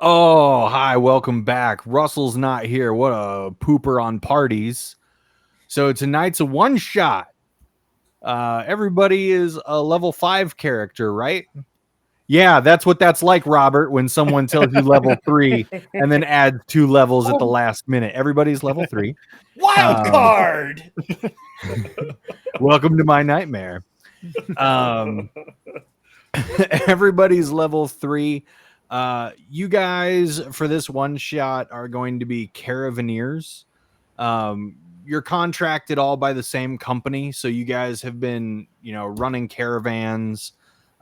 Oh, hi, welcome back. Russell's not here. What a pooper on parties. So tonight's a one shot. Everybody is a level 5 character, right? Yeah, that's what that's like, Robert, when someone tells you level 3 and then adds 2 levels at the last minute. Everybody's level 3. Wild card. Welcome to my nightmare. Everybody's level 3. You guys for this one shot are going to be caravaneers. You're contracted all by the same company, so you guys have been, running caravans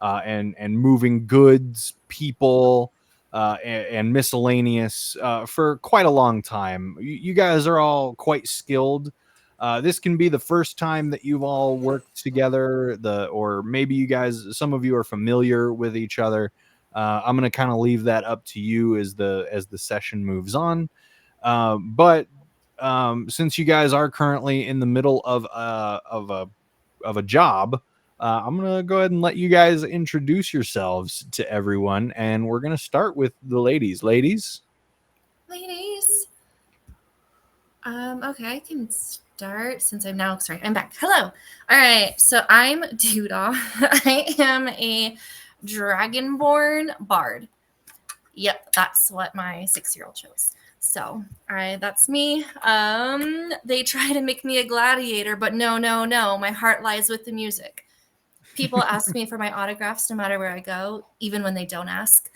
and moving goods, people, and miscellaneous for quite a long time. You guys are all quite skilled. This can be the first time that you've all worked together, or maybe some of you are familiar with each other. I'm going to kind of leave that up to you as the session moves on. But since you guys are currently in the middle of a job, I'm gonna go ahead and let you guys introduce yourselves to everyone, and we're gonna start with the ladies. Ladies. Okay, I can start since I'm back. Hello. All right, so I'm Doodah. I am a dragonborn bard. Yep, that's what my 6-year-old chose. So, all right, that's me. They try to make me a gladiator, but no. My heart lies with the music. People ask me for my autographs no matter where I go, even when they don't ask.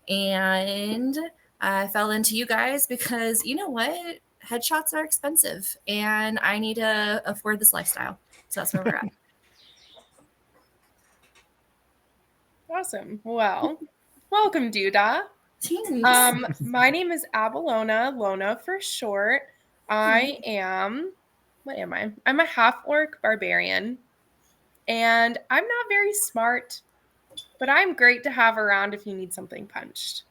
And I fell into you guys because you know what? Headshots are expensive, and I need to afford this lifestyle. So that's where we're at. Awesome. Well, welcome, Doodah. My name is Avalona, Lona for short. What am I? I'm a half-orc barbarian, and I'm not very smart, but I'm great to have around if you need something punched.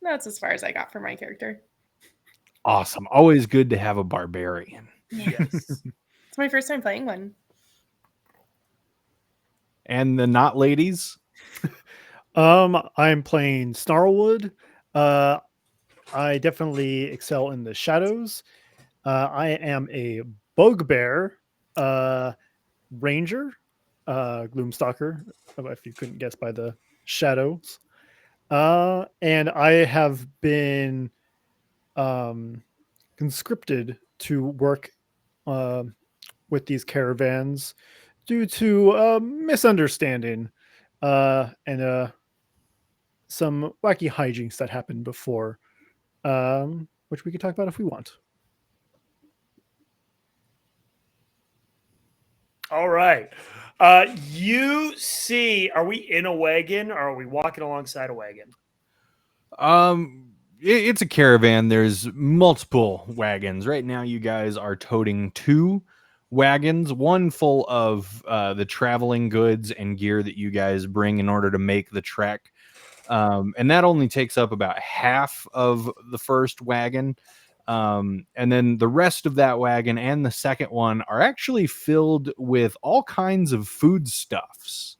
That's as far as I got for my character. Awesome. Always good to have a barbarian. Yes. It's my first time playing one. And the not ladies? I'm playing Snarlwood. I definitely excel in the shadows. I am a bugbear ranger, gloomstalker, if you couldn't guess by the shadows. And I have been conscripted to work with these caravans due to misunderstanding and some wacky hijinks that happened before, which we can talk about if we want. All right. You see, are we in a wagon or are we walking alongside a wagon? It's a caravan. There's multiple wagons. Right now, you guys are toting 2 wagons, one full of the traveling goods and gear that you guys bring in order to make the trek. And that only takes up about half of the first wagon. And then the rest of that wagon and the second one are actually filled with all kinds of foodstuffs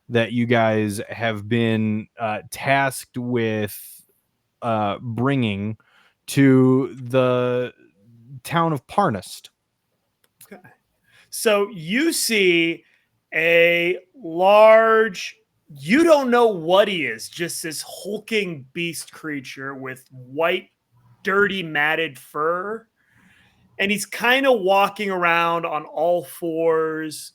that you guys have been tasked with bringing to the town of Parnast. Okay. So you see a large, you don't know what he is, just this hulking beast creature with white, dirty, matted fur. And he's kind of walking around on all fours,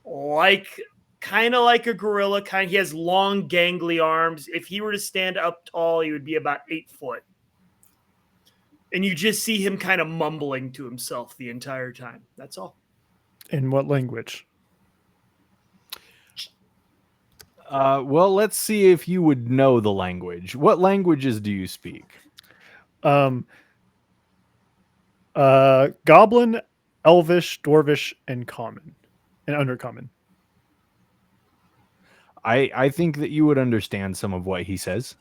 kind of like a gorilla. He has long, gangly arms. If he were to stand up tall, he would be about 8 foot. And you just see him kind of mumbling to himself the entire time. That's all. In what language? Well, let's see if you would know the language. What languages do you speak? Goblin, Elvish, Dwarvish, and Common, and Undercommon. I think that you would understand some of what he says.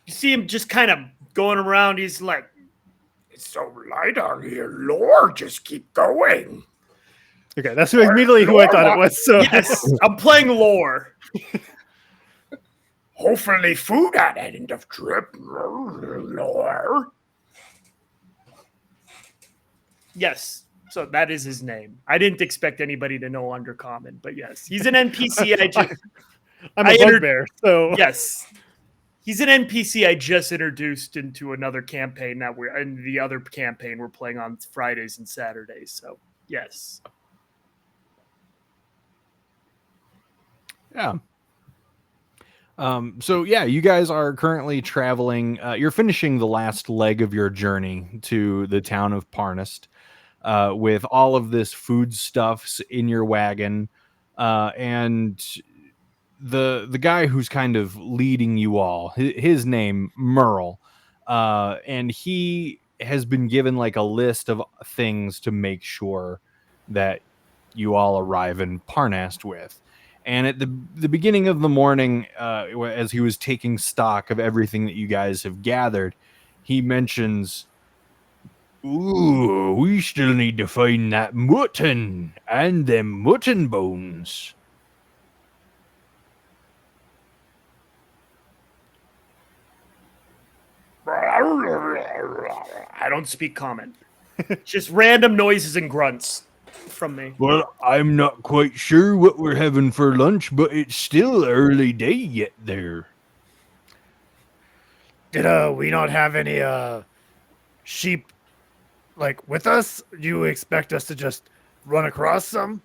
You see him just kind of going around. He's like, "It's so light out here, Lord. Just keep going." Okay, that's immediately who I thought it was. So yes, I'm playing lore. Hopefully food at the end of trip. Yes. So that is his name. I didn't expect anybody to know Undercommon, but yes, he's an NPC. I'm a bugbear, so yes, he's an NPC I just introduced into another campaign that we're in. The other campaign we're playing on Fridays and Saturdays. So yes. Yeah. So yeah, you guys are currently traveling. You're finishing the last leg of your journey to the town of Parnast, with all of this foodstuffs in your wagon, and the guy who's kind of leading you all. His name Merle, and he has been given like a list of things to make sure that you all arrive in Parnast with. And at the beginning of the morning, as he was taking stock of everything that you guys have gathered, he mentions, "Ooh, we still need to find that mutton and them mutton bones." I don't speak common. Just random noises and grunts from me. Well, I'm not quite sure what we're having for lunch, but it's still early day yet there. did we not have any sheep like with us? Do you expect us to just run across some?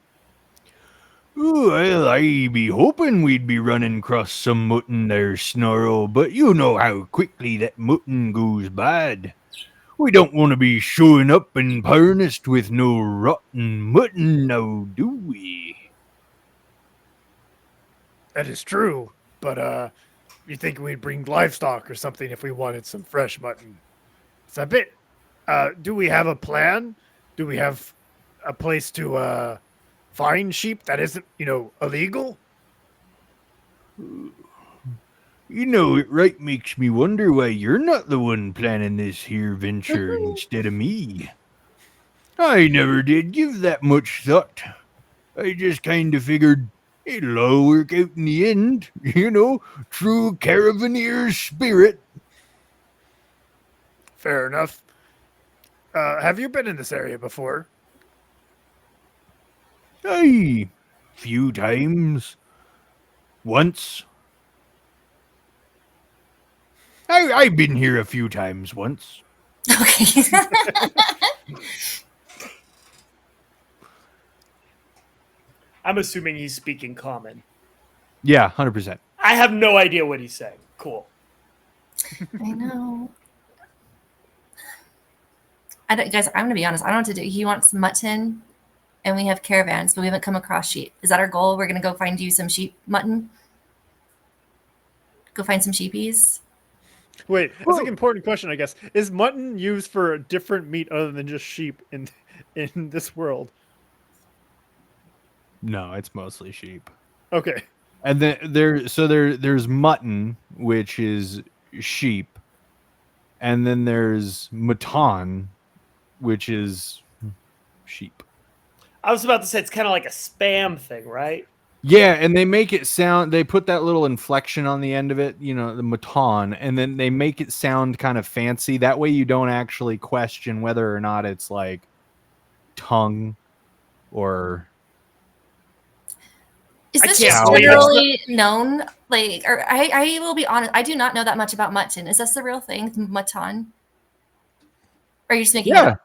Ooh, well, I be hoping we'd be running across some mutton there, Snarl, but you know how quickly that mutton goes bad. We don't want to be showing up in Parnast with no rotten mutton now, do we? That is true, but you think we'd bring livestock or something if we wanted some fresh mutton? It's a bit. Do we have a plan? Do we have a place to find sheep that isn't, illegal? You know, it right makes me wonder why you're not the one planning this here venture instead of me. I never did give that much thought. I just kind of figured it'll all work out in the end, true caravaneer spirit. Fair enough. Have you been in this area before? Aye, few times. Once. I've been here a few times once. Okay. I'm assuming he's speaking common. Yeah, 100%. I have no idea what he's saying. Cool. I know. Guys, I'm gonna be honest. I don't know what to do. He wants mutton, and we have caravans, but we haven't come across sheep. Is that our goal? We're gonna go find you some sheep mutton. Go find some sheepies. Wait, that's an important question, I guess. Is mutton used for a different meat other than just sheep in this world? No, it's mostly sheep. Okay. And then there's mutton, which is sheep, and then there's mutton, which is sheep. I was about to say it's kind of like a spam thing, right? Yeah, and they make it sound. They put that little inflection on the end of it, the mutton, and then they make it sound kind of fancy. That way, you don't actually question whether or not it's like tongue or. Is this just generally known? Like, or I will be honest, I do not know that much about mutton. Is this the real thing, mutton? Or are you just making it up?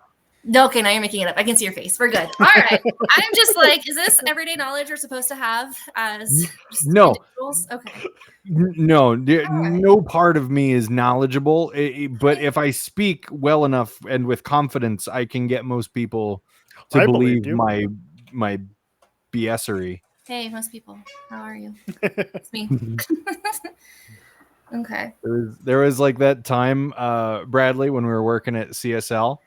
No, okay, now you're making it up. I can see your face. We're good. All right. I'm just like, is this everyday knowledge we're supposed to have as individuals? Okay. No, no part of me is knowledgeable, but if I speak well enough and with confidence, I can get most people to believe my BSery. Hey, most people, how are you? It's me. Okay. There was like that time, Bradley, when we were working at CSL,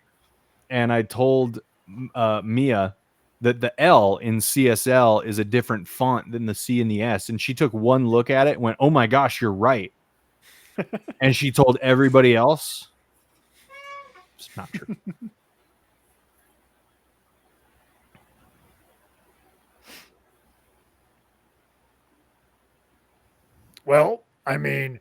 and I told Mia that the L in CSL is a different font than the C and the S, and she took one look at it and went, "Oh my gosh, you're right." And she told everybody else. It's not true. Well, I mean,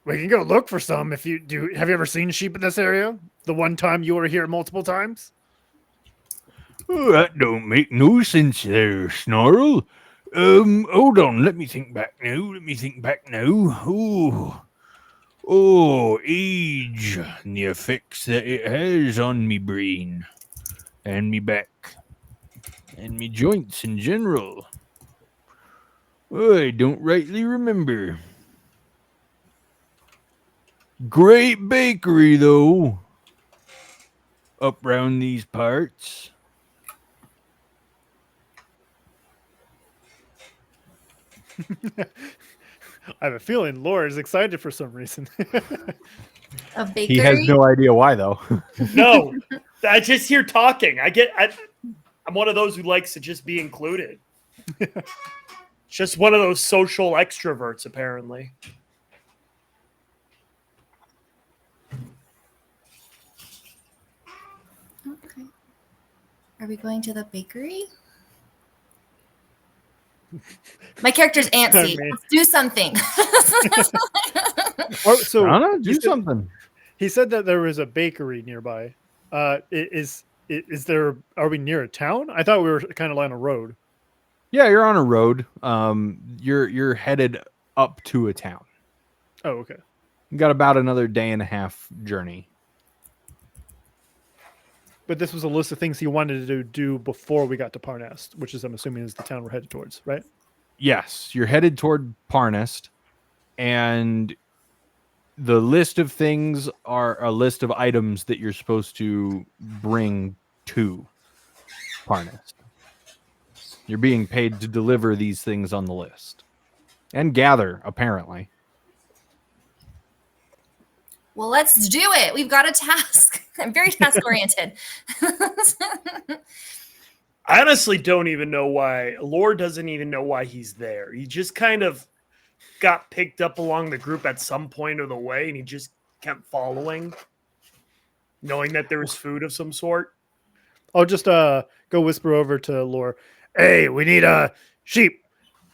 we can go look for some if you do. Have you ever seen sheep in this area? The one time you were here multiple times? Oh, that don't make no sense there, Snarl. Hold on, let me think back now. Age and the effects that it has on me brain and me back and me joints in general. I don't rightly remember. Great bakery, though, up round these parts. I have a feeling Laura is excited for some reason. A bakery. He has no idea why, though. No, I just hear talking. I'm one of those who likes to just be included. Just one of those social extroverts, apparently. Okay. Are we going to the bakery? My character's antsy. Let's do something. So I don't know, do something. He said that there was a bakery nearby. Is there? Are we near a town? I thought we were kind of on a road. Yeah, you're on a road. You're headed up to a town. Oh, okay. You got about another day and a half journey. But this was a list of things he wanted to do before we got to Parnast, which is, I'm assuming, is the town we're headed towards, right? Yes, you're headed toward Parnast, and the list of things are a list of items that you're supposed to bring to Parnast. You're being paid to deliver these things on the list and gather, apparently. Well, let's do it. We've got a task. I'm very task oriented. I honestly don't even know why. Lord doesn't even know why he's there. He just kind of got picked up along the group at some point of the way, and he just kept following, knowing that there was food of some sort. I'll just go whisper over to Lore. Hey, we need sheep,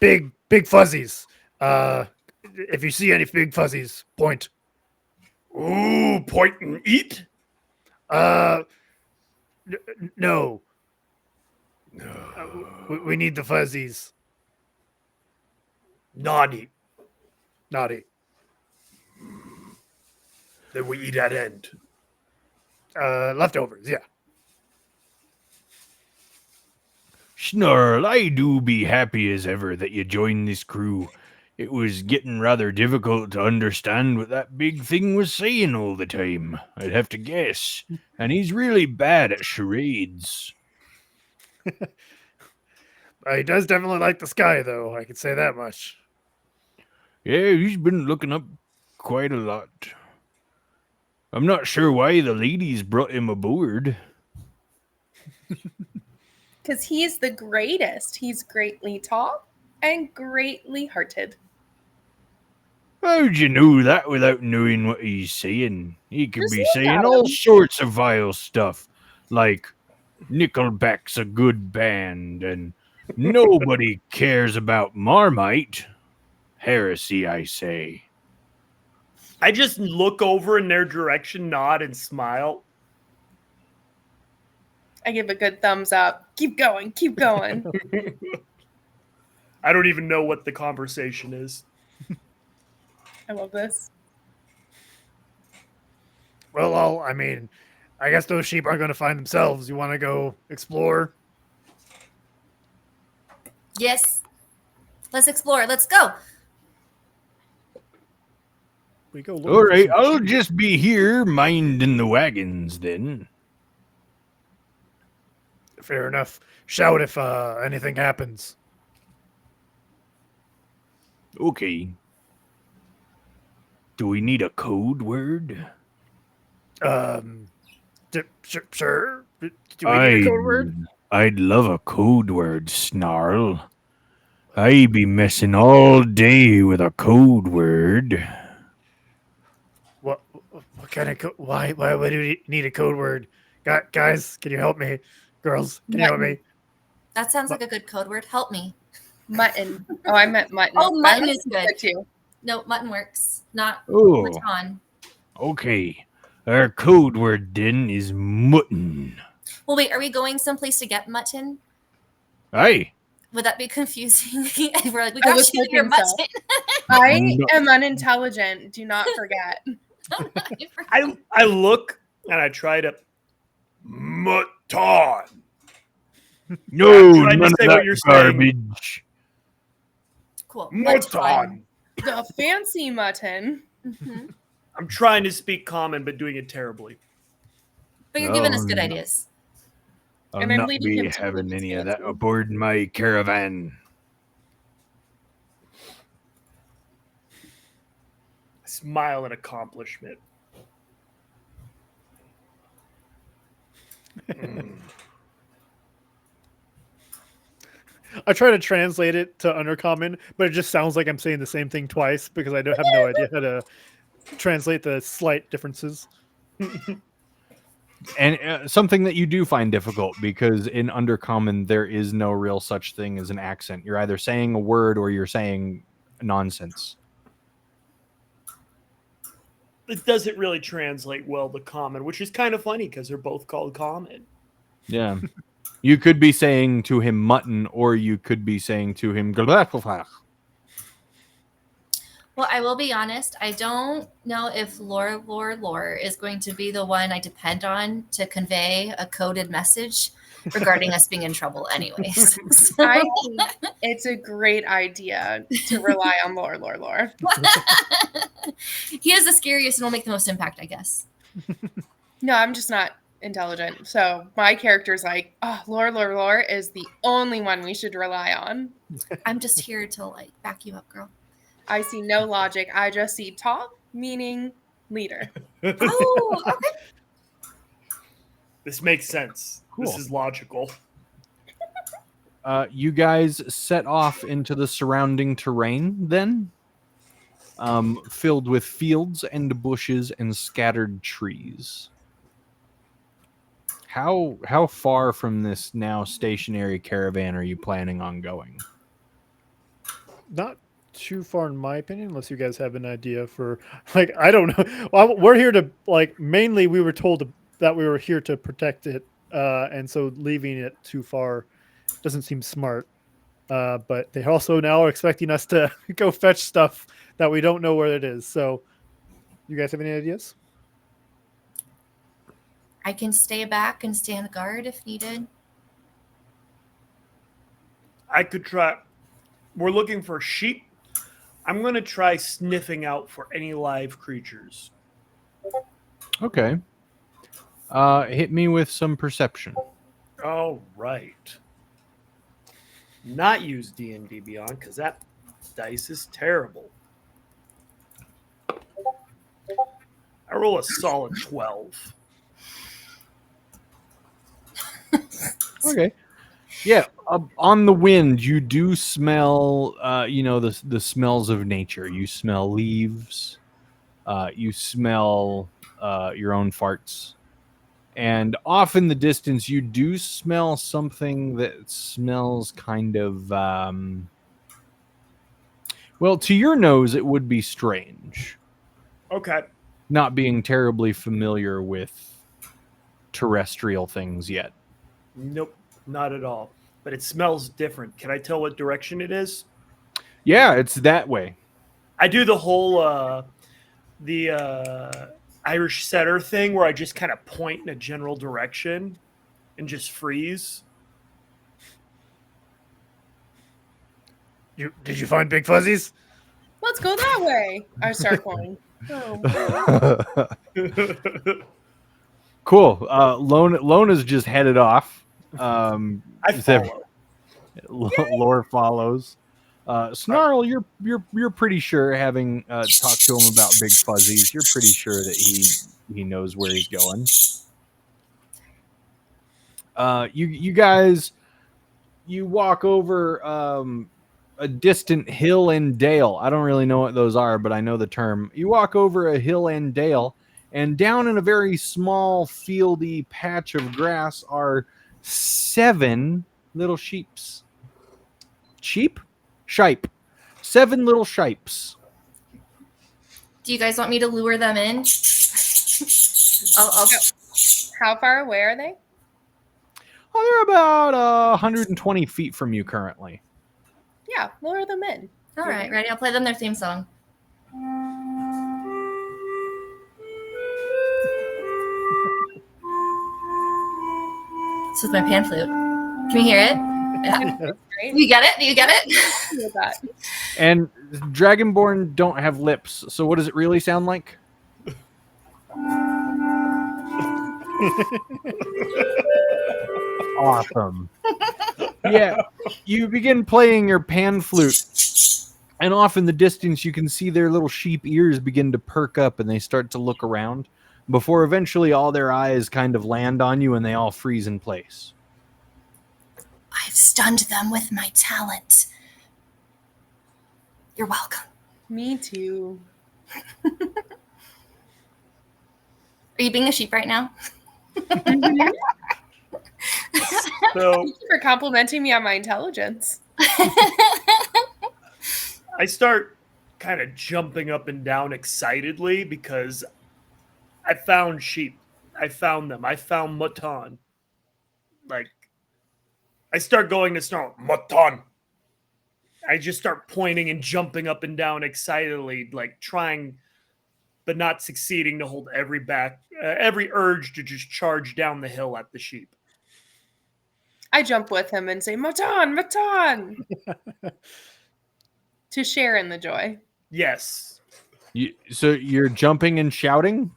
big fuzzies. If you see any big fuzzies, point. Ooh, point and eat? No. We need the fuzzies. Naughty. Naughty. Then we eat at end. Leftovers, yeah. Snarl, I do be happy as ever that you joined this crew. It was getting rather difficult to understand what that big thing was saying all the time, I'd have to guess. And he's really bad at charades. He does definitely like the sky, though. I can say that much. Yeah, he's been looking up quite a lot. I'm not sure why the ladies brought him aboard. Because he's the greatest. He's greatly tall and greatly hearted. How'd you know that without knowing what he's saying? He could Just be look saying at all him. sorts of vile stuff, like Nickelback's a good band, and nobody cares about Marmite. Heresy, I say. I just look over in their direction, nod, and smile. I give a good thumbs up. Keep going. Keep going. I don't even know what the conversation is. I love this. Well, I guess those sheep aren't going to find themselves. You want to go explore? Yes. Let's explore. Let's go. We go. All right, I'll just be here minding the wagons then. Fair enough. Shout if anything happens. Okay. Do we need a code word? Sure. Do we need a code word? I'd love a code word, Snarl. I be messing all day with a code word. What kind of why would we need a code word? Guys, can you help me? Girls, can you help me? That sounds like a good code word. Help me. Mutton. Oh, I meant mutton. Oh, mutton That is good. too. No, mutton works. Not Oh, mutton. okay. Our code word then is mutton. Well, wait, are we going someplace to get mutton? Aye. Would that be confusing? We're like, we I got was you your hoping so. mutton. I No. am unintelligent. Do not forget. I look and I try to mutton. No, I'm trying to none say of what that you're saying. garbage. Cool. Mutton. The fancy mutton. Mm-hmm. I'm trying to speak common, but doing it terribly. But you're giving us Oh, good no. ideas. I'll And I'm not leading be him to having believe any it's of that fancy. aboard my caravan. Smile and accomplishment. I try to translate it to undercommon, but it just sounds like I'm saying the same thing twice because I don't have no idea how to translate the slight differences. And something that you do find difficult because in undercommon there is no real such thing as an accent. You're either saying a word or you're saying nonsense. It doesn't really translate well to common, which is kind of funny because they're both called common. Yeah. You could be saying to him mutton, or you could be saying to him. Well, I will be honest. I don't know if lore is going to be the one I depend on to convey a coded message regarding us being in trouble anyways. So- I think it's a great idea to rely on lore. He is the scariest and will make the most impact, I guess. No, I'm just not intelligent. So my character's like, oh, lore is the only one we should rely on. I'm just here to like back you up, girl. I see no logic. I just see talk, meaning leader. Oh, okay. This makes sense. Cool. This is logical. You guys set off into the surrounding terrain then, filled with fields and bushes and scattered trees. How far from this now stationary caravan are you planning on going? Not too far, in my opinion, unless you guys have an idea for, like, I don't know. Well, we're here to, like, mainly we were told that we were here to protect it, and so leaving it too far doesn't seem smart. But they also now are expecting us to go fetch stuff that we don't know where it is. So, you guys have any ideas? I can stay back and stand guard if needed. I could try. We're looking for sheep. I'm going to try sniffing out for any live creatures. Okay. Hit me with some perception. Oh, right. Not use D&D Beyond because that dice is terrible. I roll a solid 12. Okay. Yeah, on the wind, you do smell, the smells of nature. You smell leaves. You smell your own farts. And off in the distance, you do smell something that smells kind of, well, to your nose, it would be strange. Okay. Not being terribly familiar with terrestrial things yet. Nope, not at all. But it smells different. Can I tell what direction it is? Yeah, it's that way. I do the whole Irish setter thing where I just kind of point in a general direction and just freeze. Did you find big fuzzies? Let's go that way. I start going. Oh. Cool. Lona's just headed off. I follow. Lore follows. Snarl, you're pretty sure, having talked to him about big fuzzies, you're pretty sure that he knows where he's going. You guys, you walk over a distant hill and dale. I don't really know what those are, but I know the term. You walk over a hill and dale, and down in a very small fieldy patch of grass are 7 little sheeps. Sheep? Shipe. 7 little shipes. Do you guys want me to lure them in? I'll How far away are they? Oh, they're about 120 feet from you currently. Yeah, lure them in. All right, ready? I'll play them their theme song. This is my pan flute. Can you hear it? Yeah. You get it? Do you get it? And Dragonborn don't have lips, so what does it really sound like? Awesome. Yeah, you begin playing your pan flute, and off in the distance you can see their little sheep ears begin to perk up and they start to look around before eventually all their eyes kind of land on you and they all freeze in place. I've stunned them with my talent. You're welcome. Me too. Are you being a sheep right now? So Thank you for complimenting me on my intelligence. I start kind of jumping up and down excitedly because I found sheep. I found them. I found Matan. Like, I start going to snarl, Matan. I just start pointing and jumping up and down excitedly, like trying, but not succeeding to hold every urge to just charge down the hill at the sheep. I jump with him and say, Matan, Matan! To share in the joy. Yes. So you're jumping and shouting?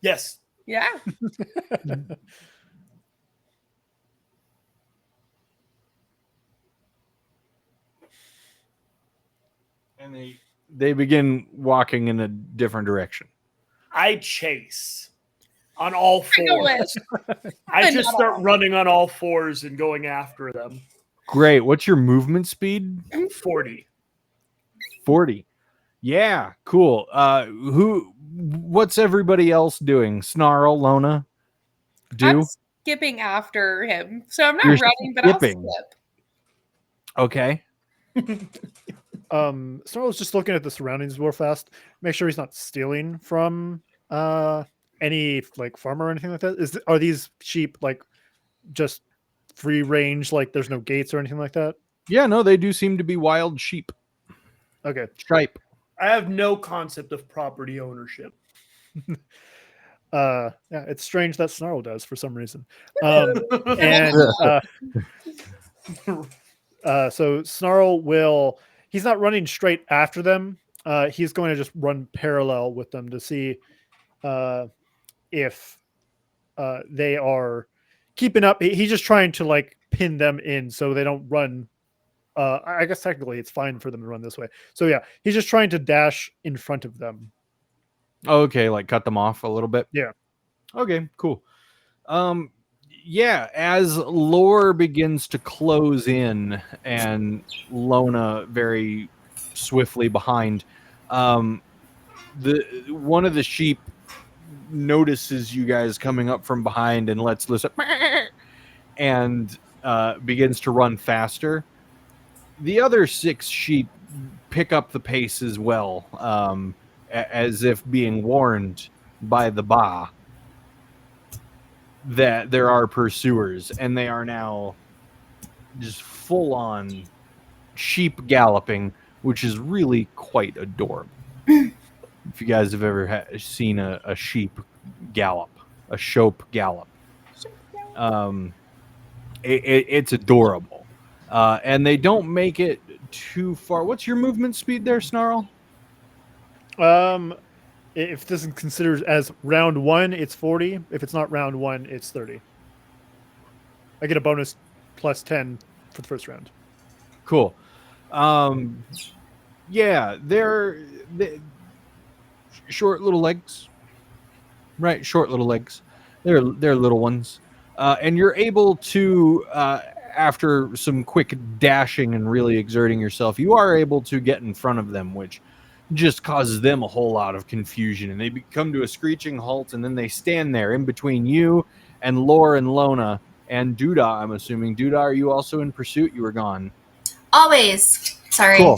Yes. Yeah. And they begin walking in a different direction. I chase on all I go fours. with. I just start running on all fours and going after them. Great. What's your movement speed? 40. 40. Yeah, cool. What's everybody else doing? Snarl, Lona? I'm skipping after him. So I'm not You're running, but skipping. I'll skip. Okay. Snarl's just looking at the surroundings real fast. Make sure he's not stealing from any like farmer or anything like that. Are these sheep like just free range, like there's no gates or anything like that? Yeah, no, they do seem to be wild sheep. Okay. Stripe. I have no concept of property ownership. Yeah, it's strange that Snarl does for some reason. And so Snarl he's not running straight after them. He's going to just run parallel with them to see if they are keeping up. He's just trying to like pin them in so they don't run. I guess technically it's fine for them to run this way. So yeah, he's just trying to dash in front of them. Okay, like cut them off a little bit. Yeah. Okay, cool. Yeah, as lore begins to close in and Lona very swiftly behind, one of the sheep notices you guys coming up from behind and lets loose and begins to run faster. The other 6 sheep pick up the pace as well, as if being warned by the Ba that there are pursuers, and they are now just full-on sheep galloping, which is really quite adorable. If you guys have ever seen a sheep gallop, a shope gallop, it's adorable. And they don't make it too far. What's your movement speed there, Snarl? If this is considered as round 1, it's 40. If it's not round 1, it's 30. I get a bonus plus 10 for the first round. Cool. Yeah, they're short little legs. Right, short little legs. They're little ones. And you're able to, after some quick dashing and really exerting yourself, you are able to get in front of them, which just causes them a whole lot of confusion, and they come to a screeching halt, and then they stand there in between you and Lore and Lona and Duda. I'm assuming. Duda, are you also in pursuit? You were gone. Always. Sorry. Cool.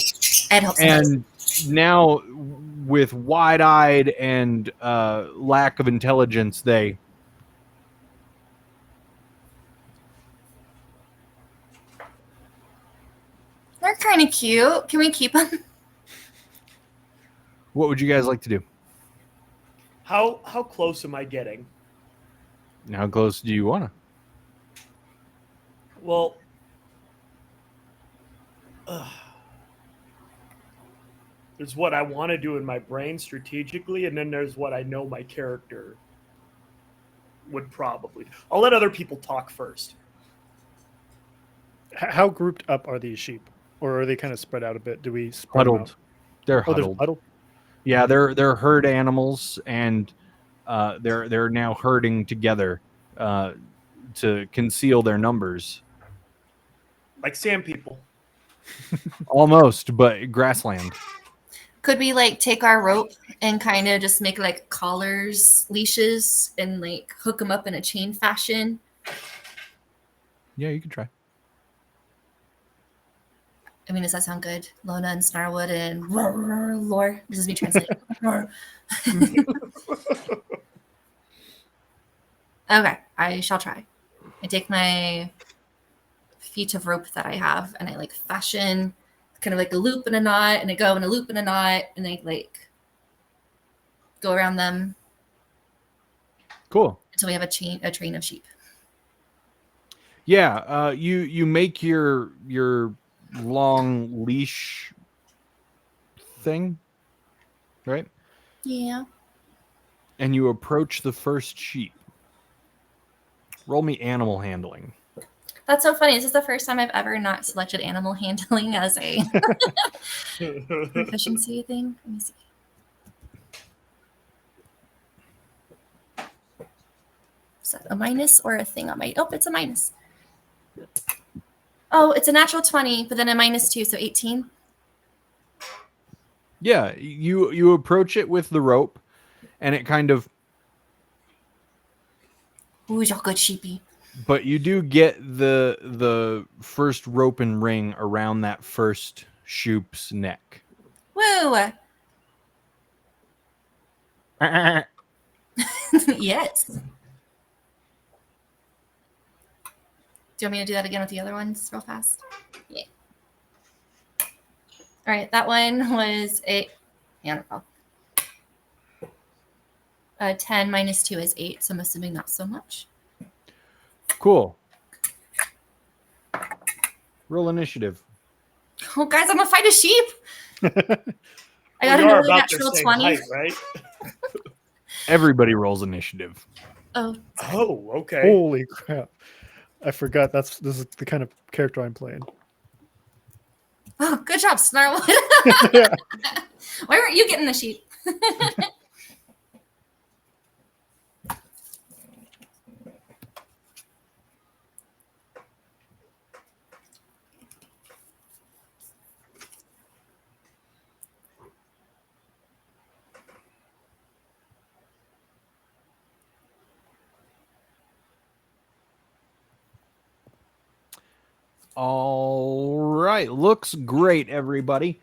I had help. And now, with wide-eyed and lack of intelligence, they're kind of cute. Can we keep them? What would you guys like to do? How close am I getting? How close do you want to? Well, there's what I want to do in my brain strategically, and then there's what I know my character would probably. I'll let other people talk first. How grouped up are these sheep, or are they kind of spread out a bit? Do we spread them Huddled. out? They're Oh, they're huddled. huddled. Yeah, they're herd animals, and they're now herding together to conceal their numbers. Like sand people. Almost, but grassland. Could we like take our rope and kind of just make like collars, leashes, and like hook them up in a chain fashion? Yeah, you can try. I mean, does that sound good? Lona and Snarlwood and Lore. This is me translating. Okay, I shall try. I take my feet of rope that I have and I like fashion kind of like a loop and a knot, and I go in a loop and a knot, and I like go around them. Cool. Until we have a train of sheep. Yeah, you make your long leash thing, right? Yeah. And you approach the first sheep. Roll me animal handling. That's so funny. This is the first time I've ever not selected animal handling as a proficiency thing. Let me see. Is that a minus or a thing on my... Oh, it's a minus. Oh, it's a natural 20, but then a -2, so 18. Yeah, you approach it with the rope, and it kind of... Ooh, you're good, sheepy. But you do get the first rope and ring around that first sheep's neck. Woo! Yes. Do you want me to do that again with the other ones real fast? Yeah. All right, that one was a... Wonderful. 10 -2 is 8, so I'm assuming not so much. Cool. Roll initiative. Oh, guys, I'm gonna fight a sheep. I got you are another about their natural same 20. height, right? Everybody rolls initiative. Oh. Oh, okay. Holy crap! I forgot. This is the kind of character I'm playing. Oh, good job, Snarlwood. Why weren't you getting the sheep? All right, looks great, everybody.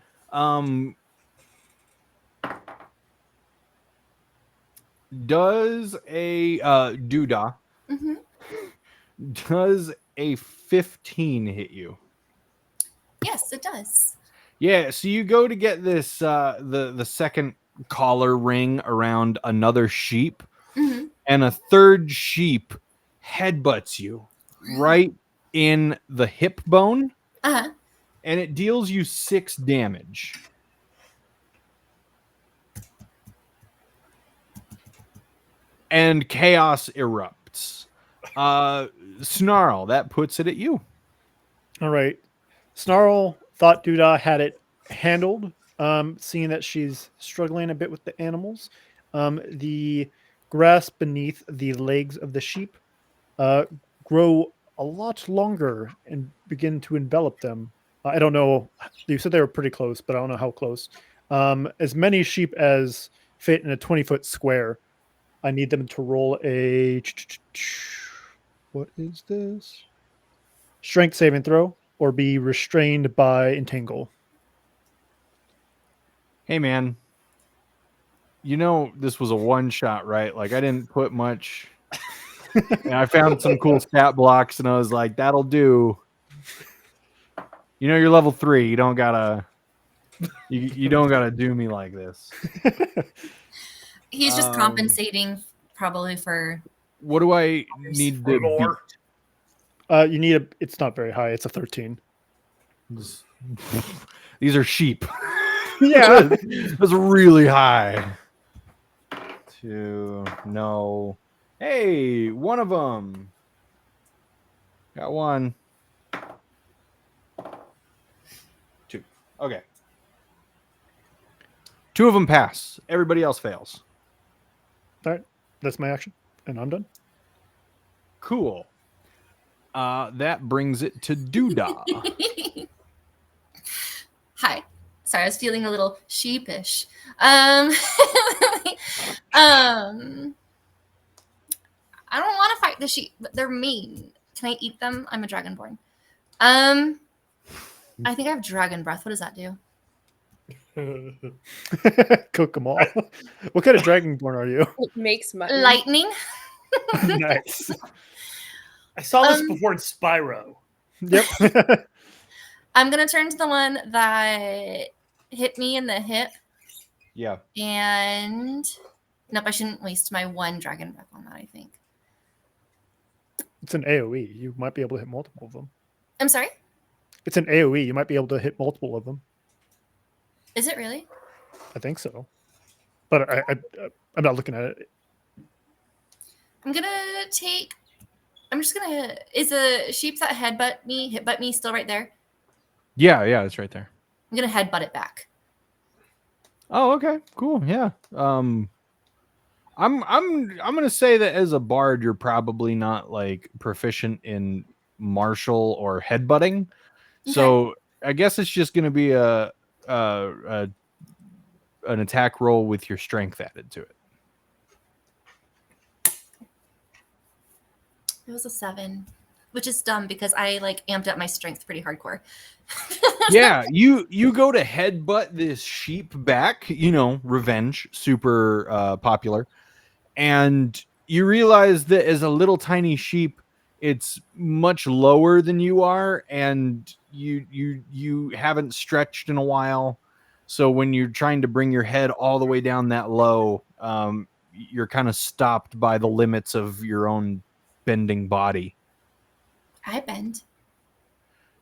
Does a doodah? Mm-hmm. Does a 15 hit you? Yes, it does. Yeah, so you go to get this the second collar ring around another sheep, Mm-hmm. and a third sheep headbutts you right in the hip bone, Uh-huh. and it deals you 6 damage. And chaos erupts. Snarl, that puts it at you. All right. Snarl thought Doodah had it handled, seeing that she's struggling a bit with the animals. The grass beneath the legs of the sheep grow a lot longer and begin to envelop them. I don't know. You said they were pretty close, but I don't know how close. As many sheep as fit in a 20-foot square. I need them to roll a... What is this? Strength saving throw or be restrained by entangle. Hey, man. You know, this was a one shot, right? Like, I didn't put much. And I found some cool stat blocks, and I was like, that'll do. You know, you're level 3. You don't gotta. You don't gotta do me like this. He's just compensating probably for. What do I need to more? You need it's not very high. It's a 13. These are sheep. Yeah. That's really high. No. Hey, one of them. Got one. 2. Okay. 2 of them pass. Everybody else fails. All right. That's my action. And I'm done. Cool. That brings it to Doodah. Hi. Sorry, I was feeling a little sheepish. I don't want to fight the sheep, but they're mean. Can I eat them? I'm a dragonborn. I think I have dragon breath. What does that do? Cook them all. What kind of dragonborn are you? It makes mutton. Lightning. Nice. I saw this before in Spyro. Yep. I'm gonna turn to the one that hit me in the hip. Yeah. And nope, I shouldn't waste my 1 dragon breath on that, I think. It's an AoE. You might be able to hit multiple of them. I'm sorry? It's an AoE. You might be able to hit multiple of them. Is it really? I think so. But I'm not looking at it. I'm just gonna is the sheep that hit me still right there? Yeah, it's right there. I'm gonna headbutt it back. Oh, okay. Cool. Yeah. I'm gonna say that as a bard, you're probably not like proficient in martial or headbutting. Okay. So I guess it's just gonna be an attack roll with your strength added to it. It was a 7, which is dumb because I like amped up my strength pretty hardcore. Yeah, you go to headbutt this sheep back, you know, revenge, super popular. And you realize that as a little tiny sheep, it's much lower than you are, and you haven't stretched in a while. So when you're trying to bring your head all the way down that low, you're kind of stopped by the limits of your own bending body. I bend.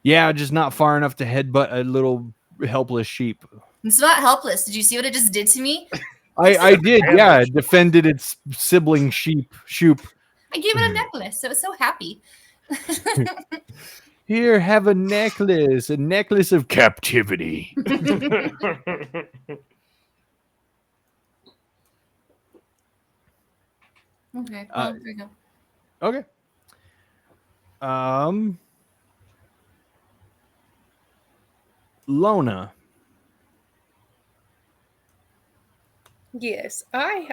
Yeah, just not far enough to headbutt a little helpless sheep. It's not helpless. Did you see what it just did to me? I did, yeah. It defended its sibling sheep. I gave it a necklace. It was so happy. Here, have a necklace of captivity. Okay, well, there we go. Okay. Lona. Yes, I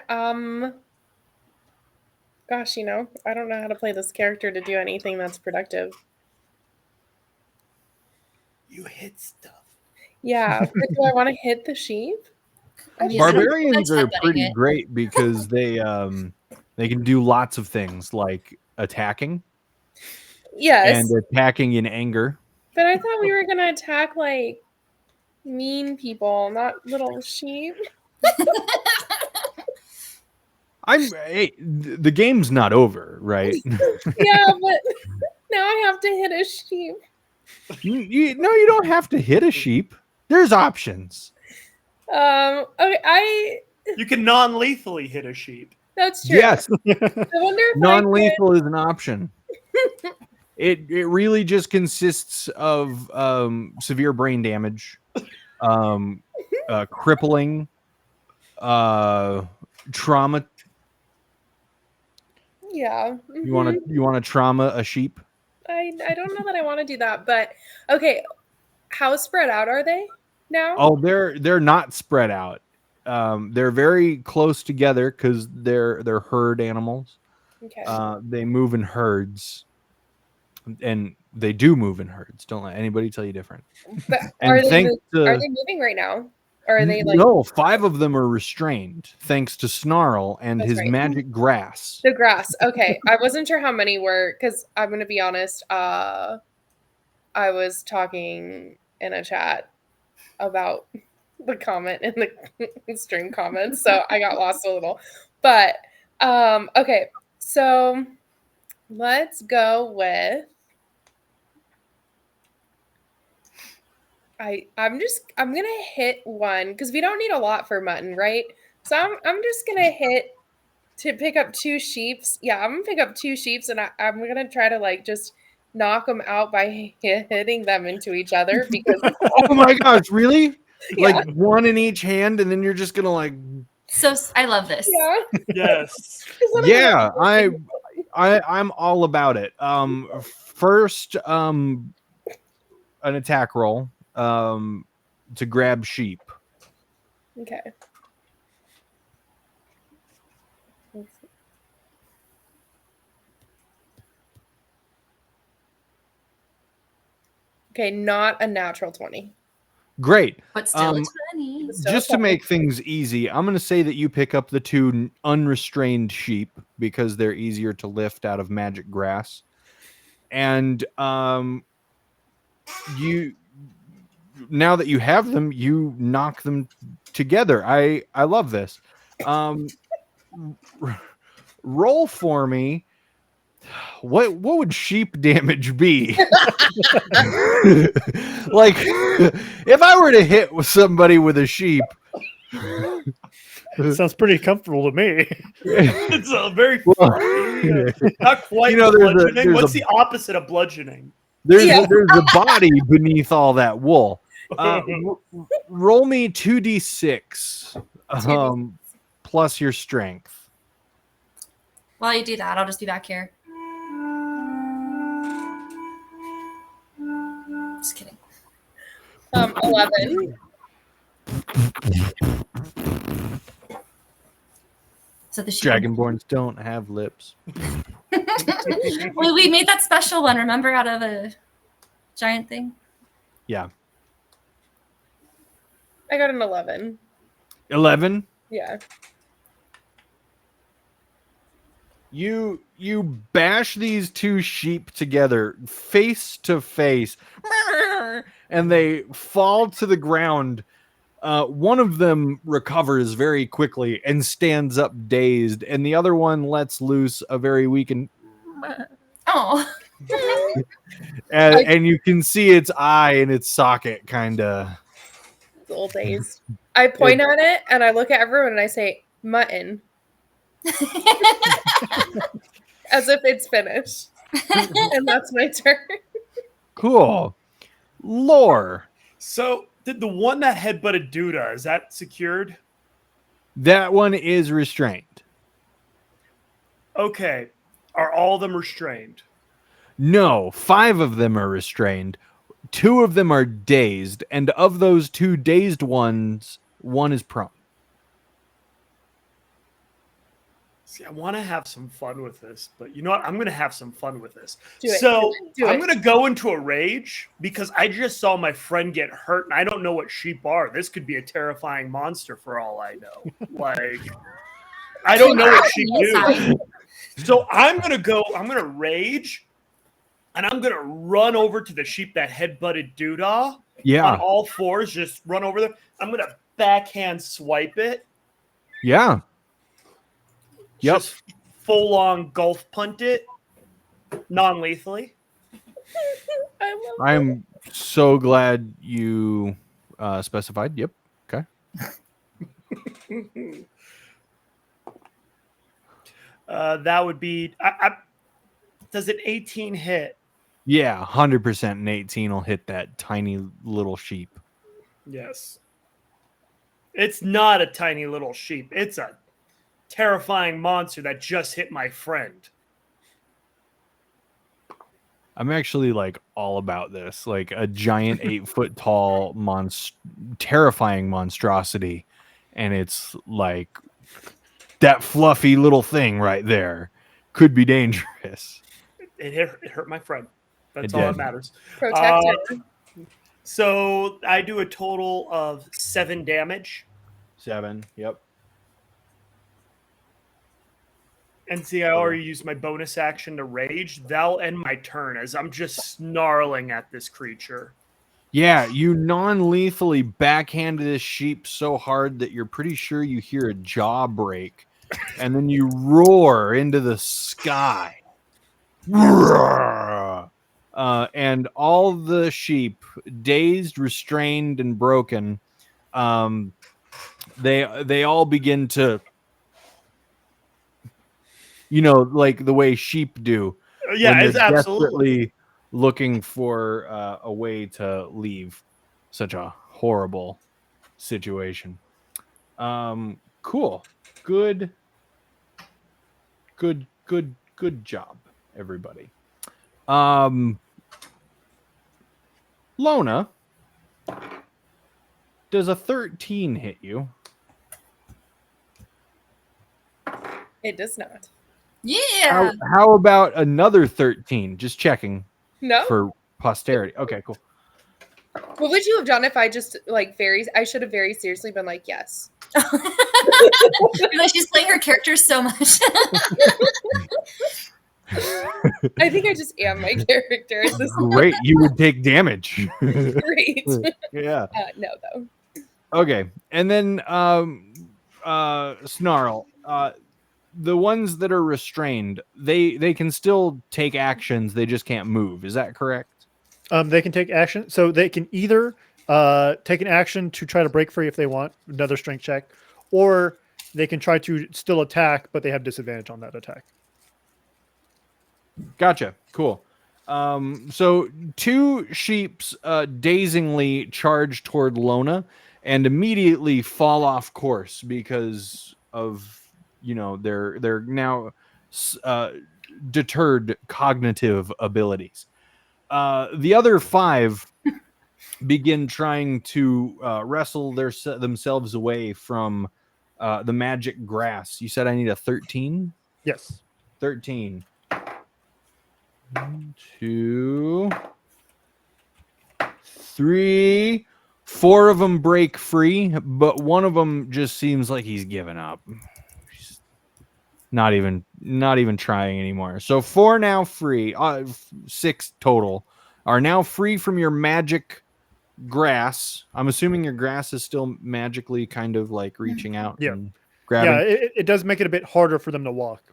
gosh, I don't know how to play this character to do anything that's productive. You hit stuff. Yeah, but do I want to hit the sheep? I mean, Barbarians I are don't think pretty that's headbutting great because they can do lots of things like attacking Yes, and attacking in anger. but I thought we were gonna attack like mean people, not little sheep. The game's not over, right? Yeah, but now I have to hit a sheep. you don't have to hit a sheep. There's options. Okay, You can non-lethally hit a sheep. that's true. Yes, I wonder if non-lethal is an option. It really just consists of severe brain damage, crippling, trauma. Yeah. You want to trauma a sheep? I don't know that I want to do that, but okay. How spread out are they now? Oh, they're not spread out. They're very close together because they're herd animals. Okay. They move in herds, and they do move in herds. Don't let anybody tell you different. But And are they thanks to are they moving right now? Or are they like No, 5 of them are restrained thanks to Snarl and That's his right. magic grass. the grass? Okay, I wasn't sure how many were because I'm gonna be honest. I was talking in a chat about the comment in the stream comments, so I got lost a little. But okay, so let's go with I'm gonna hit one because we don't need a lot for mutton, right? So I'm just gonna hit to pick up 2 sheeps. Yeah, I'm gonna pick up 2 sheeps and I'm gonna try to like just knock them out by hitting them into each other because Oh my gosh, really? Yeah. Like one in each hand, and then you're just gonna like. So I love this. yeah. Yes. 'Cause then Yeah, I'm I'm all about it. First, an attack roll, to grab sheep. okay. Okay, not a natural 20. Great. But still, it's funny. Still Just to funny. make things easy, I'm going to say that you pick up the 2 unrestrained sheep because they're easier to lift out of magic grass. And you now that you have them, you knock them together. I love this. Roll for me. What would sheep damage be? Like if I were to hit somebody with a sheep. Sounds pretty comfortable to me. It's a very not quite You know, bludgeoning. there's What's the opposite of bludgeoning? There's Yeah. there's a body beneath all that wool. Roll me 2d6 plus your strength. While you do that, I'll just be back here. Just kidding. 11. So the sheep. Dragonborns don't have lips. we made that special one, remember, out of a giant thing? Yeah. I got an 11. 11. Yeah. You bash these 2 sheep together face to face, and they fall to the ground. One of them recovers very quickly and stands up dazed, and the other one lets loose a very weakened. Oh. And you can see its eye in its socket, kind of. It's old days. I point at it and I look at everyone and I say, mutton. As if it's finished. And that's my turn. Cool. Lore. So, did the one that headbutted Duda, is that secured? That one is restrained. Okay. Are all of them restrained? No, 5 of them are restrained. 2 of them are dazed, and of those 2 dazed ones, 1 is prone. See, I want to have some fun with this, but you know what? I'm going to have some fun with this. Do it, So do it. I'm going to go into a rage because I just saw my friend get hurt, and I don't know what sheep are. This could be a terrifying monster for all I know. Like, I don't know what sheep do. So I'm going to rage, and I'm going to run over to the sheep that headbutted Doodah. Yeah. On all fours, just run over there. I'm going to backhand swipe it. Yeah. Yep. Just full on golf punt it non-lethally. I'm so glad you specified. Yep. Okay. That would be. Does an 18 hit? Yeah, 100% an 18 will hit that tiny little sheep. Yes. It's not a tiny little sheep. It's a terrifying monster that just hit my friend. I'm actually like all about this, like a giant 8-foot tall terrifying monstrosity, and it's like that fluffy little thing right there could be dangerous. It hurt my friend. That's It all did. that matters. Protected. So I do a total of 7 damage. 7. Yep. And see, I already used my bonus action to rage. That'll end my turn as I'm just snarling at this creature. Yeah, you non-lethally backhand this sheep so hard that you're pretty sure you hear a jaw break, and then you roar into the sky. And all the sheep, dazed, restrained, and broken, they all begin to, like the way sheep do. Yeah, when it's they're absolutely. desperately looking for a way to leave such a horrible situation. Cool. Good job, everybody. Lona, does a 13 hit you? It does not. Yeah. How about another 13? Just checking No. for posterity. Okay, cool. What would you have done if I just I should have very seriously been like, yes. Like she's playing her character so much. I think I just am my character at this Great, you would take damage. Great. Yeah. No, though. Okay, and then Snarl. The ones that are restrained, they can still take actions. They just can't move. Is that correct? They can take action, so they can either take an action to try to break free if they want, another strength check, or they can try to still attack, but they have disadvantage on that attack. Gotcha. Cool. So 2 sheeps dazingly charge toward Lona and immediately fall off course because of their now deterred cognitive abilities. The other 5 begin trying to wrestle themselves away from the magic grass. You said I need a 13? Yes. 13. 1, 2, 3. 4 of them break free, but one of them just seems like he's given up. He's not even trying anymore. So 4 now free. 6 total are now free from your magic grass. I'm assuming your grass is still magically kind of like reaching out and grabbing. Yeah, it does make it a bit harder for them to walk.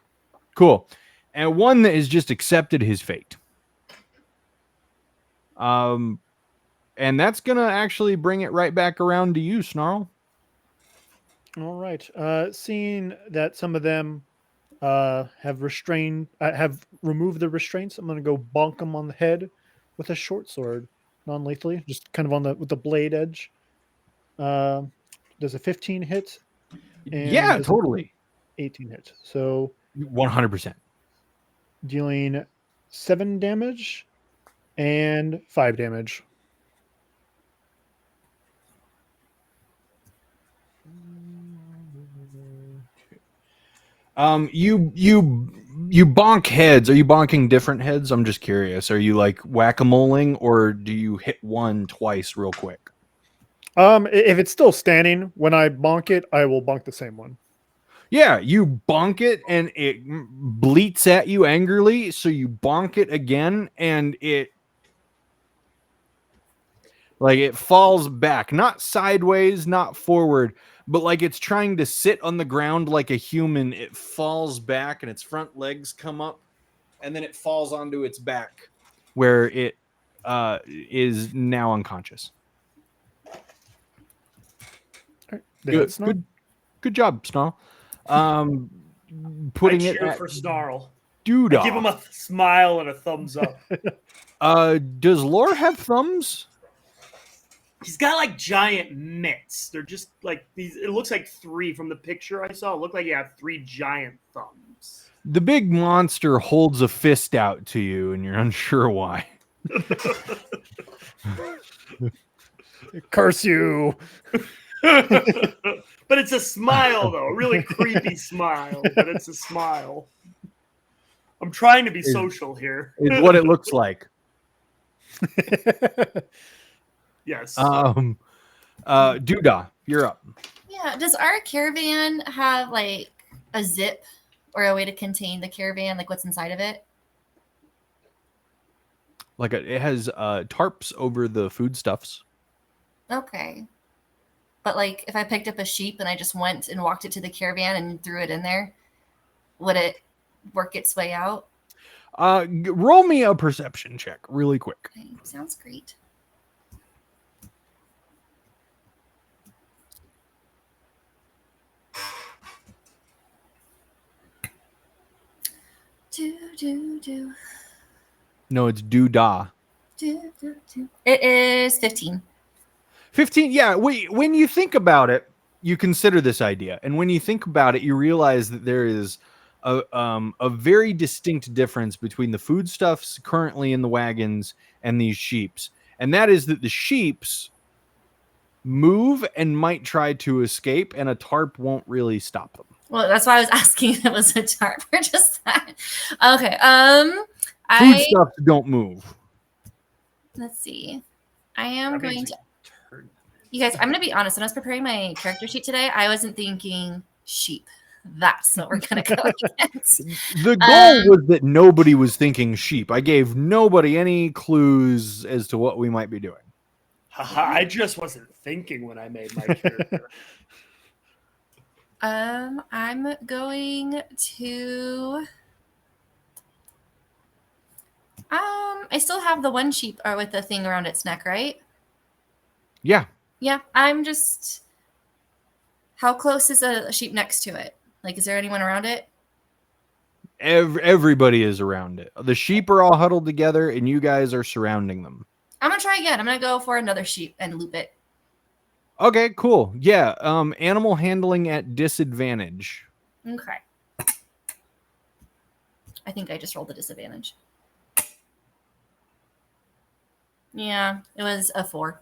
Cool. And one that has just accepted his fate. And that's gonna actually bring it right back around to you, Snarl. All right. Seeing that some of them have removed the restraints, I'm gonna go bonk them on the head with a short sword, non-lethally, just kind of with the blade edge. Does a 15 hit? And Yeah, totally. 18 hit. So 100%. Dealing 7 damage and 5 damage. You bonk heads. Are you bonking different heads? I'm just curious. Are you like whack-a-moling, or do you hit one twice real quick? If it's still standing, when I bonk it, I will bonk the same one. Yeah, you bonk it and it bleats at you angrily, so you bonk it again and it falls back, not sideways, not forward, but like it's trying to sit on the ground like a human. It falls back and its front legs come up and then it falls onto its back where it is now unconscious. Good job, Snarl. Putting I it cheer for Snarl. Dude, I give him a smile and a thumbs up. Does Lore have thumbs? He's got like giant mitts. They're just like these. It looks like 3 from the picture I saw. It looked like you have 3 giant thumbs. The big monster holds a fist out to you, and you're unsure why. Curse you. But it's a smile, though. A really creepy smile, but it's a smile. I'm trying to be social here. It's what it looks like. Yes. Doodah, you're up. Yeah. Does our caravan have like a zip or a way to contain the caravan? Like what's inside of it? Like it has tarps over the foodstuffs. Okay. But like if I picked up a sheep and I just went and walked it to the caravan and threw it in there, would it work its way out? Roll me a perception check really quick. Okay, sounds great. Do. No, it's Doodah. It is 15. 15. Yeah. When you think about it, you consider this idea, and when you think about it, you realize that there is a very distinct difference between the foodstuffs currently in the wagons and these sheeps, and that is that the sheeps move and might try to escape, and a tarp won't really stop them. Well, that's why I was asking if it was a tarp or just that. Okay. Foodstuffs don't move. Let's see. I am going to. You guys, I'm going to be honest. When I was preparing my character sheet today, I wasn't thinking sheep. That's what we're going to go against. The goal was that nobody was thinking sheep. I gave nobody any clues as to what we might be doing. I just wasn't thinking when I made my character. I'm going to. I still have the one sheep with the thing around its neck, right? Yeah. Yeah, I'm just. How close is a sheep next to it? Like, is there anyone around it? Everybody is around it. The sheep are all huddled together, and you guys are surrounding them. I'm gonna try again. I'm gonna go for another sheep and loop it. Okay, cool. Yeah. Animal handling at disadvantage. Okay. I think I just rolled a disadvantage. Yeah, it was a 4.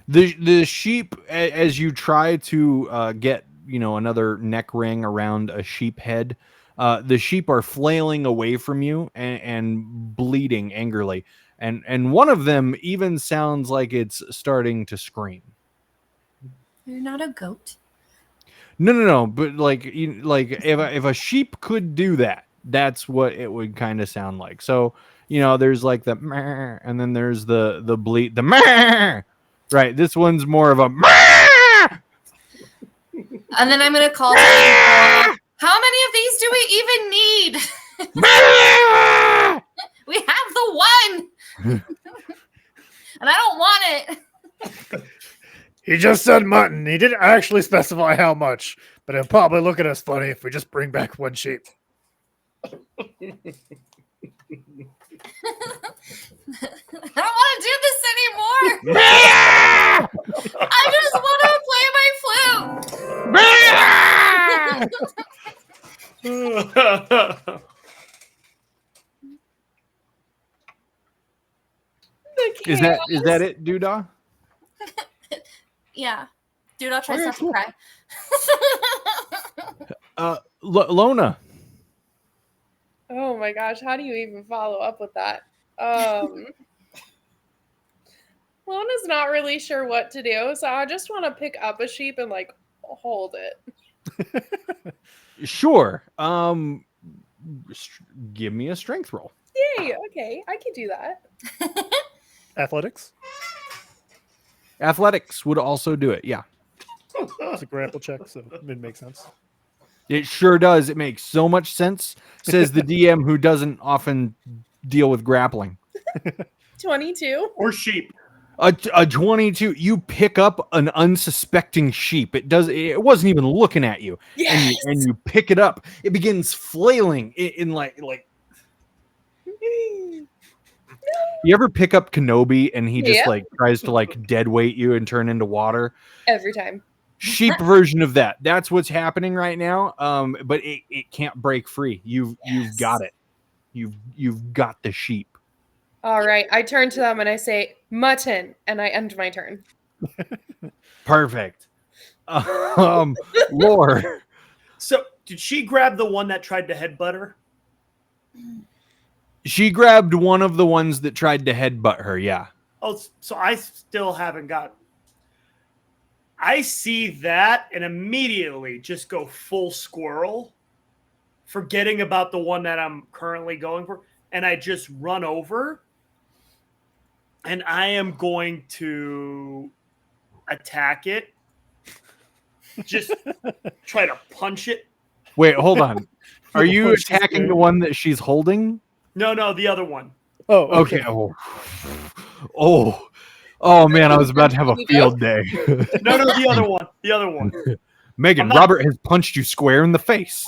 The sheep, as you try to get another neck ring around a sheep head, the sheep are flailing away from you and bleeding angrily, and one of them even sounds like it's starting to scream. You're not a goat. No. But like if a sheep could do that, that's what it would kind of sound like. So there's like the meh, and then there's the bleat, the meh. Right, this one's more of a meh! And then I'm gonna call to people. How many of these do we even need? We have the one, and I don't want it. He just said mutton. He didn't actually specify how much, but he'll probably look at us funny if we just bring back one sheep. I don't want to do this anymore. I just want to play my flute. Is that it, Doodah? Yeah. Dude, I'll try Okay, not cool. to cry. Lona. Oh my gosh, how do you even follow up with that? Lona's not really sure what to do, so I just want to pick up a sheep and like hold it. Sure. Give me a strength roll. Yay, okay, I can do that. Athletics? Athletics would also do it. Yeah. It's a grapple check, so it makes sense. It sure does. It makes so much sense, says the DM who doesn't often deal with grappling. 22. Or sheep. A 22. You pick up an unsuspecting sheep. It wasn't even looking at you. Yes! And you pick it up. It begins flailing in like. You ever pick up Kenobi and he just like tries to like dead weight you and turn into water? Every time. Sheep version of that. That's what's happening right now. But it can't break free. You've got it. You've got the sheep. All right. I turn to them and I say, mutton, and I end my turn. Perfect. Lore. So, did she grab the one that tried to headbutt her? She grabbed one of the ones that tried to headbutt her, yeah. Oh, so I still haven't got. I see that and immediately just go full squirrel, forgetting about the one that I'm currently going for, and I just run over, and I am going to attack it. Just try to punch it. Wait, hold on. Are The you one she's attacking the doing. one that she's holding? No, the other one. Oh, Okay. Oh man, I was about to have a field day. No, the other one. The other one. Megan, I'm not- Robert has punched you square in the face.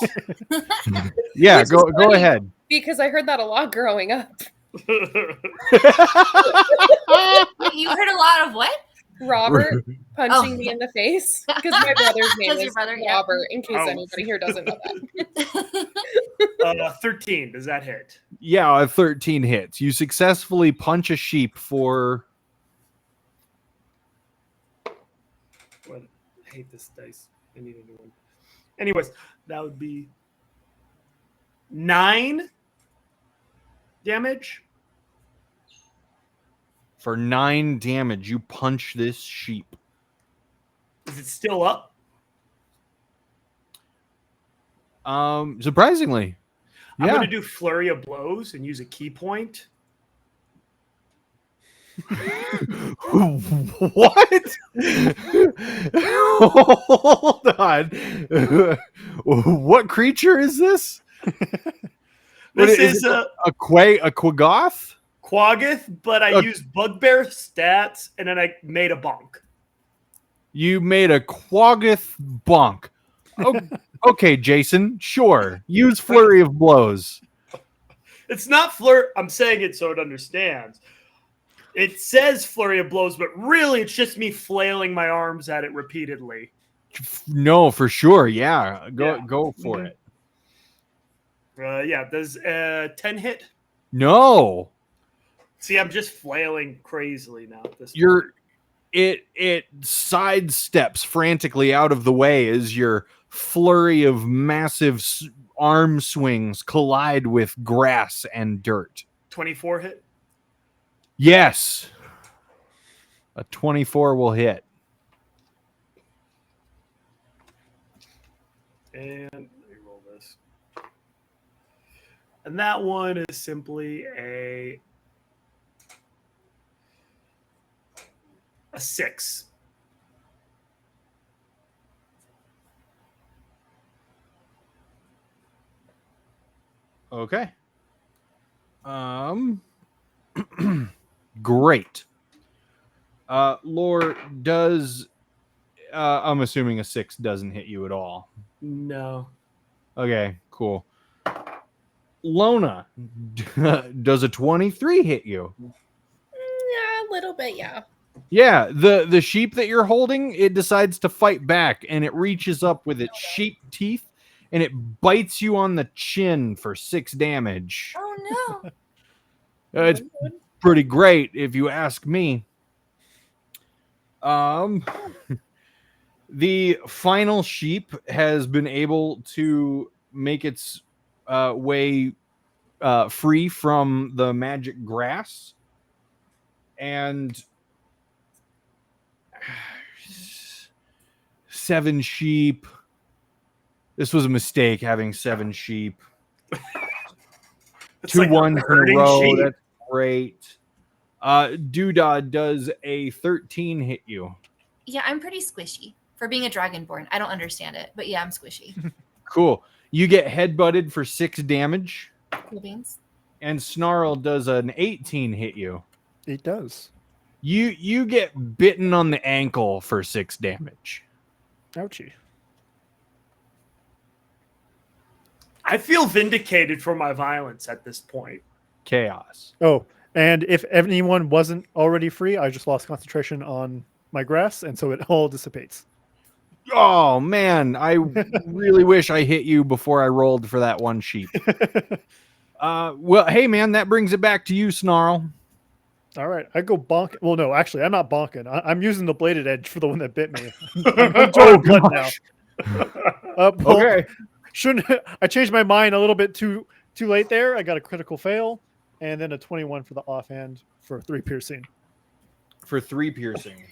Yeah, Which is go funny. ahead. Because I heard that a lot growing up. Wait, you heard a lot of what? Robert punching Oh. me in the face. Because my brother's name 'Cause is your brother, yeah. Robert, in case Oh. anybody here doesn't know that. 13. Does that hit? Yeah, a 13 hits. You successfully punch a sheep for. What? I hate this dice. I need a new one. Anyways, that would be 9 damage. For 9 damage, you punch this sheep. Is it still up? Surprisingly. I'm Yeah. going to do flurry of blows and use a key point. What? Hold on. What creature is this? This Is is it a a Quaggoth? Quaggoth, but I used bugbear stats and then I made a bonk. You made a Quaggoth bonk. Oh, okay, Jason. Sure. Use flurry of blows. It's not flurry. I'm saying it so it understands. It says flurry of blows, but really it's just me flailing my arms at it repeatedly. No, for sure. Yeah. Go Yeah. go for Mhm. it. Yeah, does 10 hit? No. See, I'm just flailing crazily now at this You're it sidesteps frantically out of the way as your flurry of massive arm swings collide with grass and dirt. 24 hit. Yes. A 24 will hit. And let me roll this. And that one is simply a 6. Okay. Great. Lore, does I'm assuming a 6 doesn't hit you at all. No. Okay, cool. Lona, does a 23 hit you? Yeah, a little bit, yeah. Yeah, the sheep that you're holding, it decides to fight back and it reaches up with its sheep teeth and it bites you on the chin for 6 damage. Oh no. It's pretty great if you ask me. The final sheep has been able to make its way free from the magic grass, and 7 sheep. This was a mistake having 7 sheep. It's 2 like ones in a herding row. sheep. That's great. Doodah, does a 13 hit you? Yeah, I'm pretty squishy for being a dragonborn. I don't understand it, but yeah, I'm squishy. Cool. You get headbutted for 6 damage. Cool beans. And Snarl, does an 18 hit you? It does. You get bitten on the ankle for 6 damage. Ouchie. I feel vindicated for my violence at this point. Chaos. Oh, and if anyone wasn't already free, I just lost concentration on my grass, and so it all dissipates. Oh man, I really wish I hit you before I rolled for that one sheep. Well, hey man, that brings it back to you, Snarl. All right, I go bonk. Well, no, actually, I'm not bonking. I'm using the bladed edge for the one that bit me. I'm drawing blood now. Well, Okay. Shouldn't I changed my mind a little bit too late there? I got a critical fail, and then a 21 for the offhand for 3 piercing. for 3 piercing.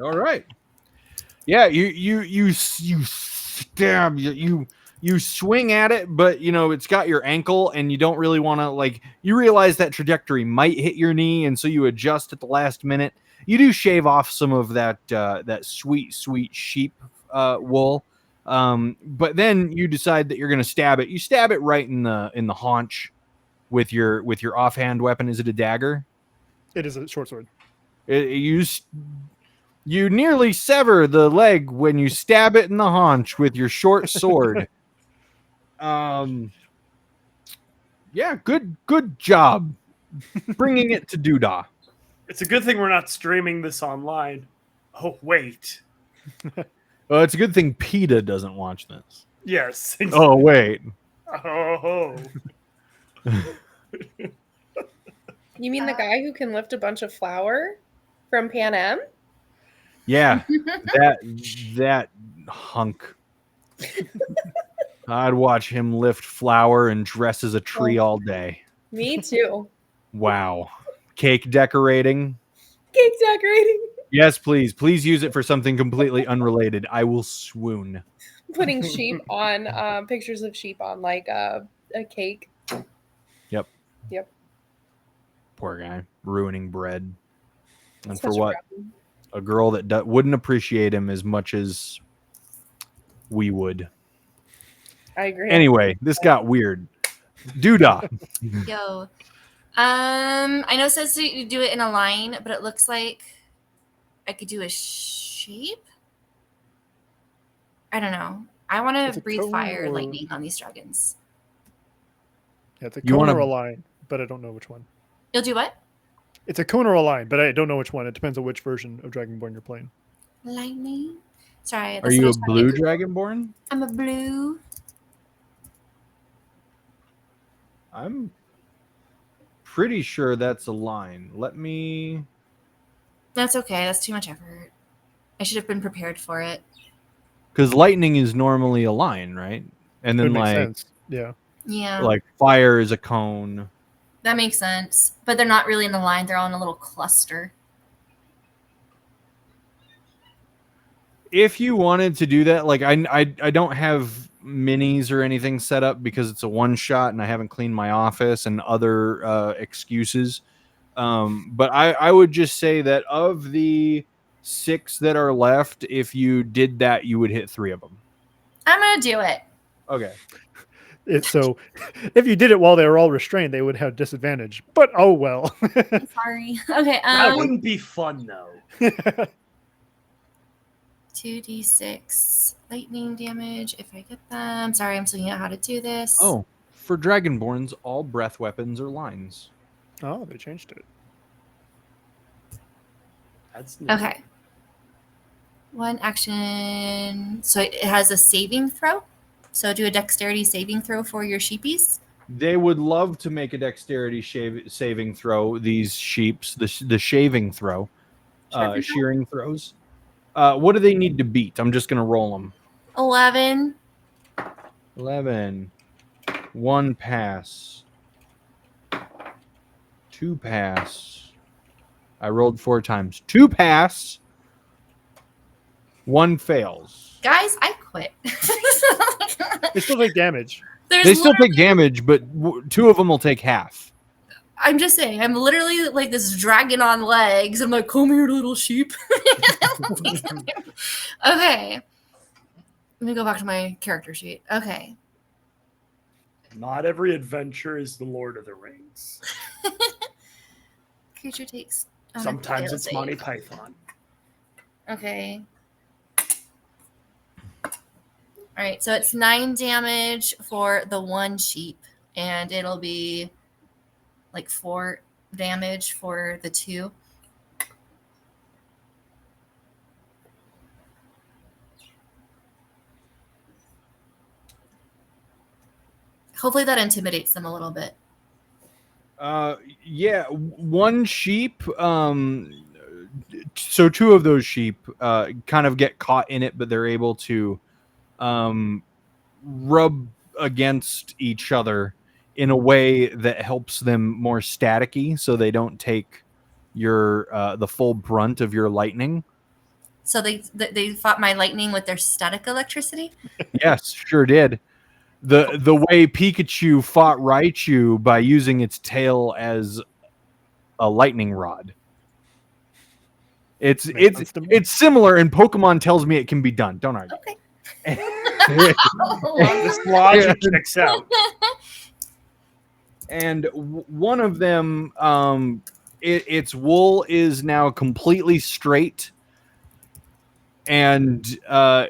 All right. Yeah, you stab, you swing at it, but you know it's got your ankle, and you don't really want to, like, you realize that trajectory might hit your knee, and so you adjust at the last minute. You do shave off some of that that sweet sheep wool, but then you decide that you're going to stab it. You stab it right in the haunch with your offhand weapon. Is it a dagger? It is a short sword. You nearly sever the leg when you stab it in the haunch with your short sword. Yeah, good job bringing it to Doodah. It's a good thing we're not streaming this online. Oh, wait. It's a good thing PETA doesn't watch this. Yes. Oh, wait. Oh. You mean the guy who can lift a bunch of flour from Pan Am? Yeah, that hunk. I'd watch him lift flour and dress as a tree all day. Me too. Wow. Cake decorating. Cake decorating. Yes, please. Please use it for something completely unrelated. I will swoon. Putting sheep on pictures of sheep on like a cake. Yep. Yep. Poor guy. Ruining bread. And Such for a what? problem. A girl that wouldn't appreciate him as much as we would. I agree. Anyway, this got weird. Doodah. Yo. I know it says to do it in a line, but it looks like I could do a shape. I don't know. I want It's to a breathe cone fire, or- lightning on these dragons. Yeah, it's a You cone wanna- or a line, but I don't know which one. You'll do what? It's a cone or a line, but I don't know which one. It depends on which version of Dragonborn you're playing. Lightning. Sorry. Are you a blue dragonborn? I'm a blue. I'm pretty sure that's a line. Let me... That's okay. That's too much effort. I should have been prepared for it. Because lightning is normally a line, right? And It then, makes like, sense. Yeah. Yeah. like fire is a cone. That makes sense. But they're not really in a line. They're all in a little cluster. If you wanted to do that, like, I don't have minis or anything set up because it's a one shot and I haven't cleaned my office and other excuses. But I would just say that of the 6 that are left, if you did that, you would hit 3 of them. I'm going to do it. Okay. So if you did it while they were all restrained, they would have disadvantage. But oh well. Sorry. Okay. That wouldn't be fun, though. 2d6 lightning damage if I get them. Sorry, I'm looking at how to do this. Oh, for Dragonborns, all breath weapons are lines. Oh, they changed it. That's neat. Okay. One action. So it has a saving throw. So do a dexterity saving throw for your sheepies. They would love to make a dexterity saving throw, these sheeps, the shaving throw, shearing throws. What do they need to beat? I'm just going to roll them. 11. 11. 1 pass. 2 pass. I rolled 4 times. 2 pass. 1 fails. Guys, I quit. They still take damage. They still take damage, but 2 of them will take half. I'm just saying, I'm literally like this dragon on legs. I'm like, come here, little sheep. Okay. Let me go back to my character sheet. Okay. Not every adventure is the Lord of the Rings. Creature takes. Sometimes fail it's save. Monty Python. Okay. All right, so it's 9 damage for the 1 sheep, and it'll be like 4 damage for the 2. Hopefully that intimidates them a little bit. Yeah, 1 sheep. So 2 of those sheep kind of get caught in it, but they're able to rub against each other in a way that helps them more staticky, so they don't take your the full brunt of your lightning. So they fought my lightning with their static electricity? Yes, sure did. The way Pikachu fought Raichu by using its tail as a lightning rod. It's similar, and Pokemon tells me it can be done. Don't argue. Okay. This logic checks out. And one of them, its wool is now completely straight, and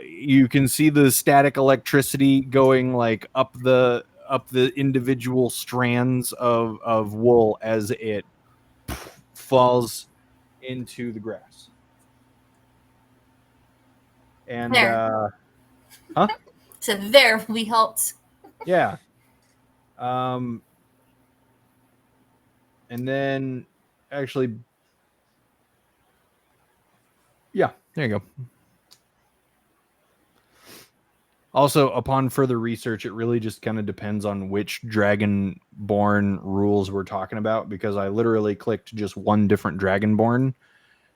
you can see the static electricity going like up the individual strands of wool as it falls into the grass. And there. So there we helped. Yeah. And then actually, yeah, there you go. Also, upon further research, it really just kind of depends on which Dragonborn rules we're talking about, because I literally clicked just one different Dragonborn,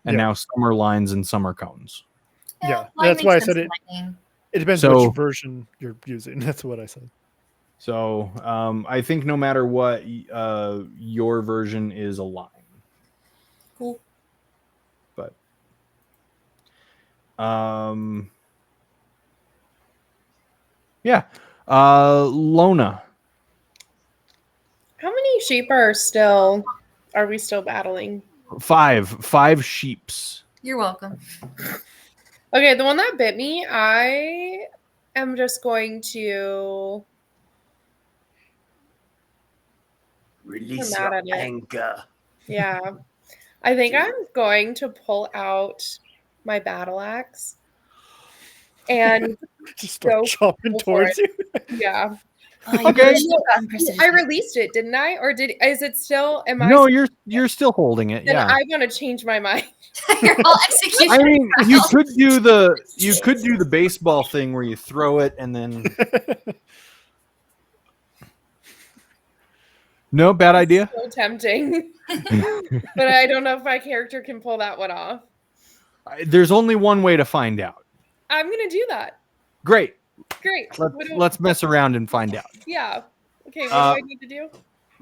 and now some are lines and some are cones. Yeah, that's why I said it. It depends which version you're using. That's what I said. So I think no matter what, your version is a line. Cool. But yeah. Lona. How many sheep are we still battling? 5 sheeps. You're welcome. Okay, the one that bit me, I am just going to release your anger. Yeah. I think I'm going to pull out my battle axe and just start chopping towards you. Yeah. Oh, okay. I released it, didn't I? Or is it still? No, you're still holding it. Then yeah. I'm gonna change my mind. You're all execution. I mean, you could do the baseball thing where you throw it and then. No, bad idea. So tempting, but I don't know if my character can pull that one off. There's only one way to find out. I'm gonna do that. Great. Let's mess around and find out. Yeah. Okay. What do I need to do?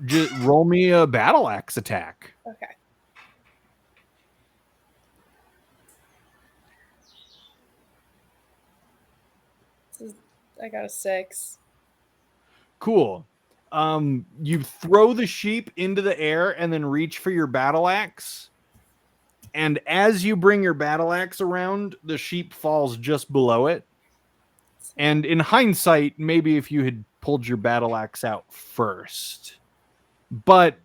Just roll me a battle axe attack. Okay. I got a 6. Cool. You throw the sheep into the air and then reach for your battle axe. And as you bring your battle axe around, the sheep falls just below it. And in hindsight, maybe if you had pulled your battle axe out first. But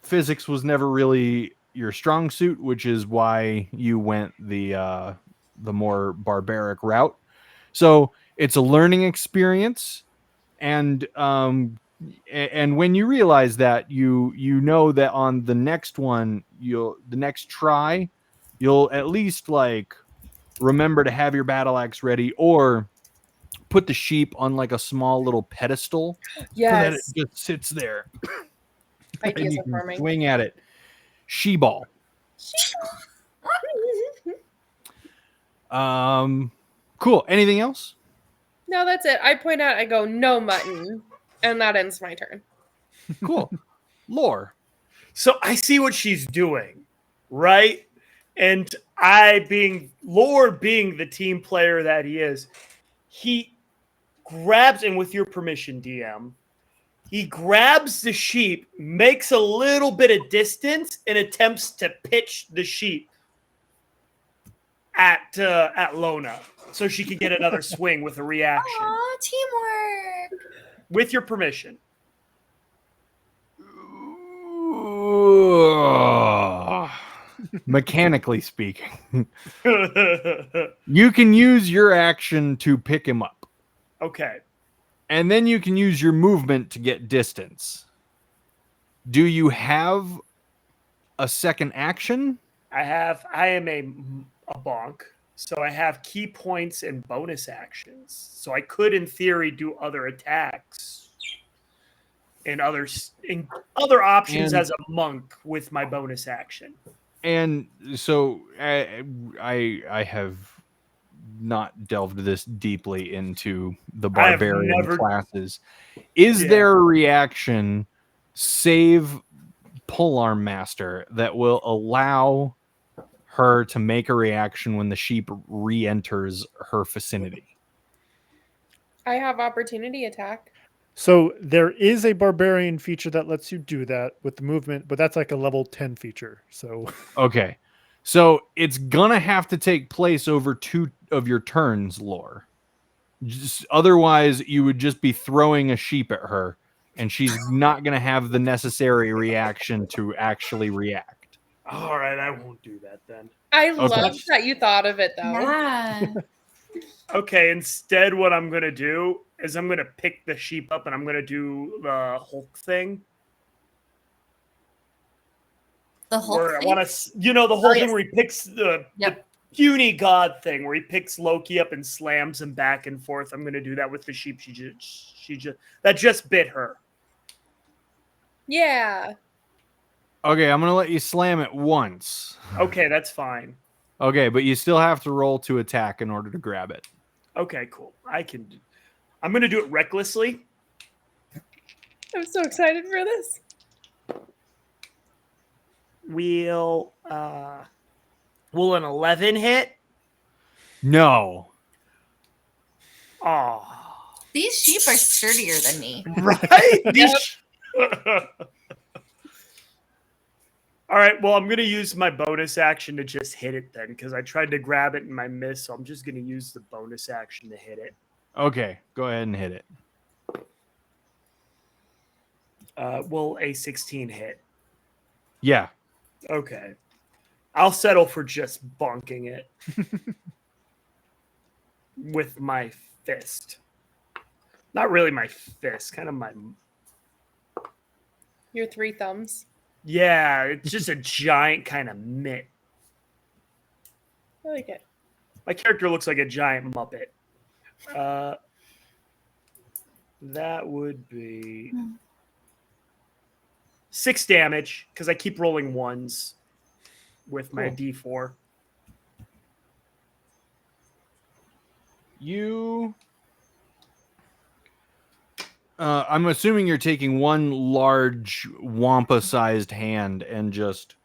physics was never really your strong suit, which is why you went the more barbaric route. So it's a learning experience, and when you realize that, you know that on the next one, the next try, you'll at least like remember to have your battle axe ready, or put the sheep on like a small little pedestal, yes, so that it just sits there. Ideas and you are can forming. swing at it. She-ball. Cool. Anything else? No, that's it. I point out, I go, no mutton. And that ends my turn. Cool. Lore. So I see what she's doing, right? And Lore being the team player that he is, he grabs, and with your permission, DM, he grabs the sheep, makes a little bit of distance, and attempts to pitch the sheep at Lona so she can get another swing with a reaction. Aw, teamwork. With your permission. Mechanically speaking, you can use your action to pick him up. Okay. And then you can use your movement to get distance. Do you have a second action? I am a bonk, so I have key points and bonus actions. So I could, in theory, do other attacks. and other options And- as a monk with my bonus action. And so I have not delved this deeply into the I have barbarian never- classes. Is Yeah. there a reaction save polearm master that will allow her to make a reaction when the sheep re-enters her vicinity? I have opportunity attack. So there is a barbarian feature that lets you do that with the movement, but that's like a level 10 feature. So Okay. So it's gonna have to take place over 2 of your turns, Lore. Otherwise, you would just be throwing a sheep at her, and she's not gonna have the necessary reaction to actually react. All right, I won't do that then. I Okay. love that you thought of it though. Yeah. Okay, instead, what I'm gonna do is I'm gonna pick the sheep up and I'm gonna do the Hulk thing. The whole Where I thing. want to, the whole thing yes. where he picks the Yep. puny god thing, where he picks Loki up and slams him back and forth. I'm gonna do that with the sheep. That just bit her. Yeah. Okay, I'm gonna let you slam it once. Okay, that's fine. Okay, but you still have to roll to attack in order to grab it. Okay, cool. I'm gonna do it recklessly. I'm so excited for this. Will an 11 hit? No. Oh, These sheep are sturdier than me. right. All right. Well, I'm gonna use my bonus action to just hit it then, because I tried to grab it and I missed. So I'm just gonna use the bonus action to hit it. Okay, go ahead and hit it. Will a 16 hit? Yeah. Okay. I'll settle for just bonking it with my fist. Not really my fist, kind of my... Your 3 thumbs. Yeah, it's just a giant kind of mitt. I like it. My character looks like a giant Muppet. That would be 6 damage, because I keep rolling 1s with my Cool. D4. You... I'm assuming you're taking one large wampa-sized hand and just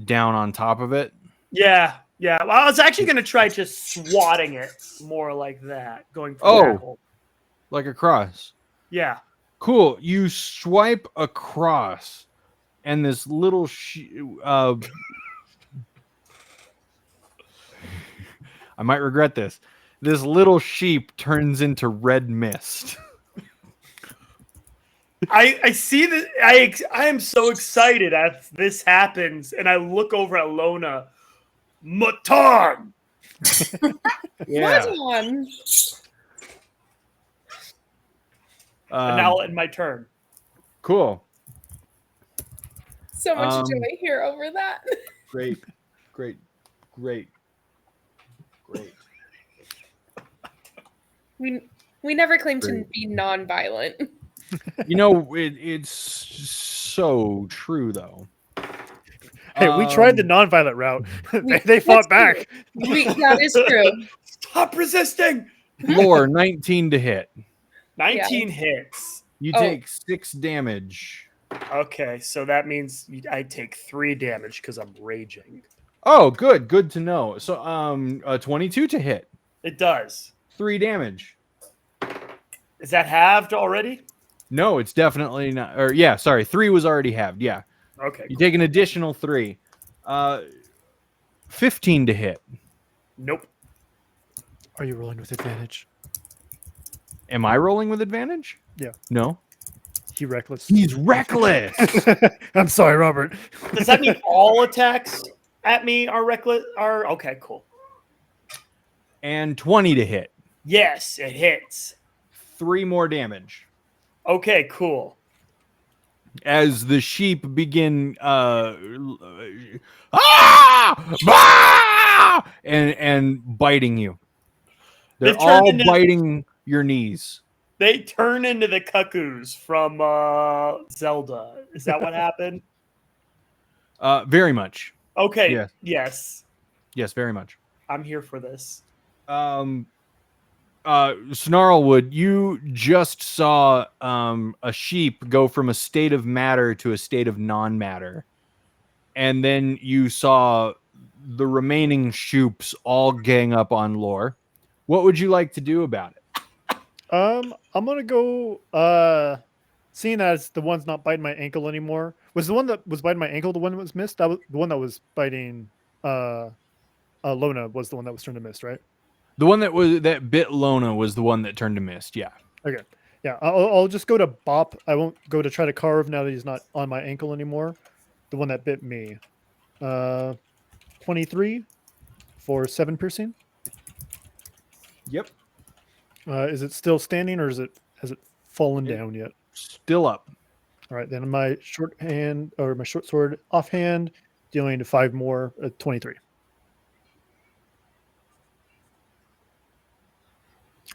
down on top of it. Yeah. Well, I was actually going to try just swatting it more like that, going for Oh. tackle. Like a cross. Yeah. Cool. You swipe across, and this little I might regret this. This little sheep turns into red mist. I see that. I am so excited as this happens, and I look over at Lona. Matan! Yeah. What one? And now in my turn. Cool. So much joy here over that. Great. We never claimed to Great. be non-violent. You know, it's so true, though. hey, we tried the non-violent route. they fought back. That is true. Stop resisting! Lore, 19 to hit. 19 hits. You Oh. take 6 damage. Okay, so that means I take 3 damage because I'm raging. Oh, good to know. So 22 to hit. It does. 3 damage. Is that halved already? No, it's definitely not. Or yeah, sorry, 3 was already halved. Yeah. Okay. You take an additional 3. 15 to hit. Nope. Are you rolling with advantage? Am I rolling with advantage? Yeah. No. He reckless. He's reckless. I'm sorry, Robert. Does that mean all attacks at me are reckless? Are okay, cool. And 20 to hit. Yes, it hits. 3 more damage. Okay, cool. As the sheep begin and biting you. They're They've turned all into- biting your knees. They turn into the cuckoos from Zelda. Is that what happened? Very much. Okay. Yes. Yes. Very much. I'm here for this. Snarlwood, you just saw a sheep go from a state of matter to a state of non-matter. And then you saw the remaining shoops all gang up on Lore. What would you like to do about it? I'm gonna go. Seeing as the one's not biting my ankle anymore, was the one that was biting my ankle the one that was missed? That was the one that was biting. Lona was the one that was turned to mist, right? The one that bit Lona was the one that turned to mist. Yeah. Okay. Yeah, I'll just go to Bop. I won't go to try to carve now that he's not on my ankle anymore. The one that bit me. 23 for 7 piercing. Yep. Is it still standing or has it fallen down yet? Still up. All right, then my short hand or my short sword offhand, dealing to 5 more, 23.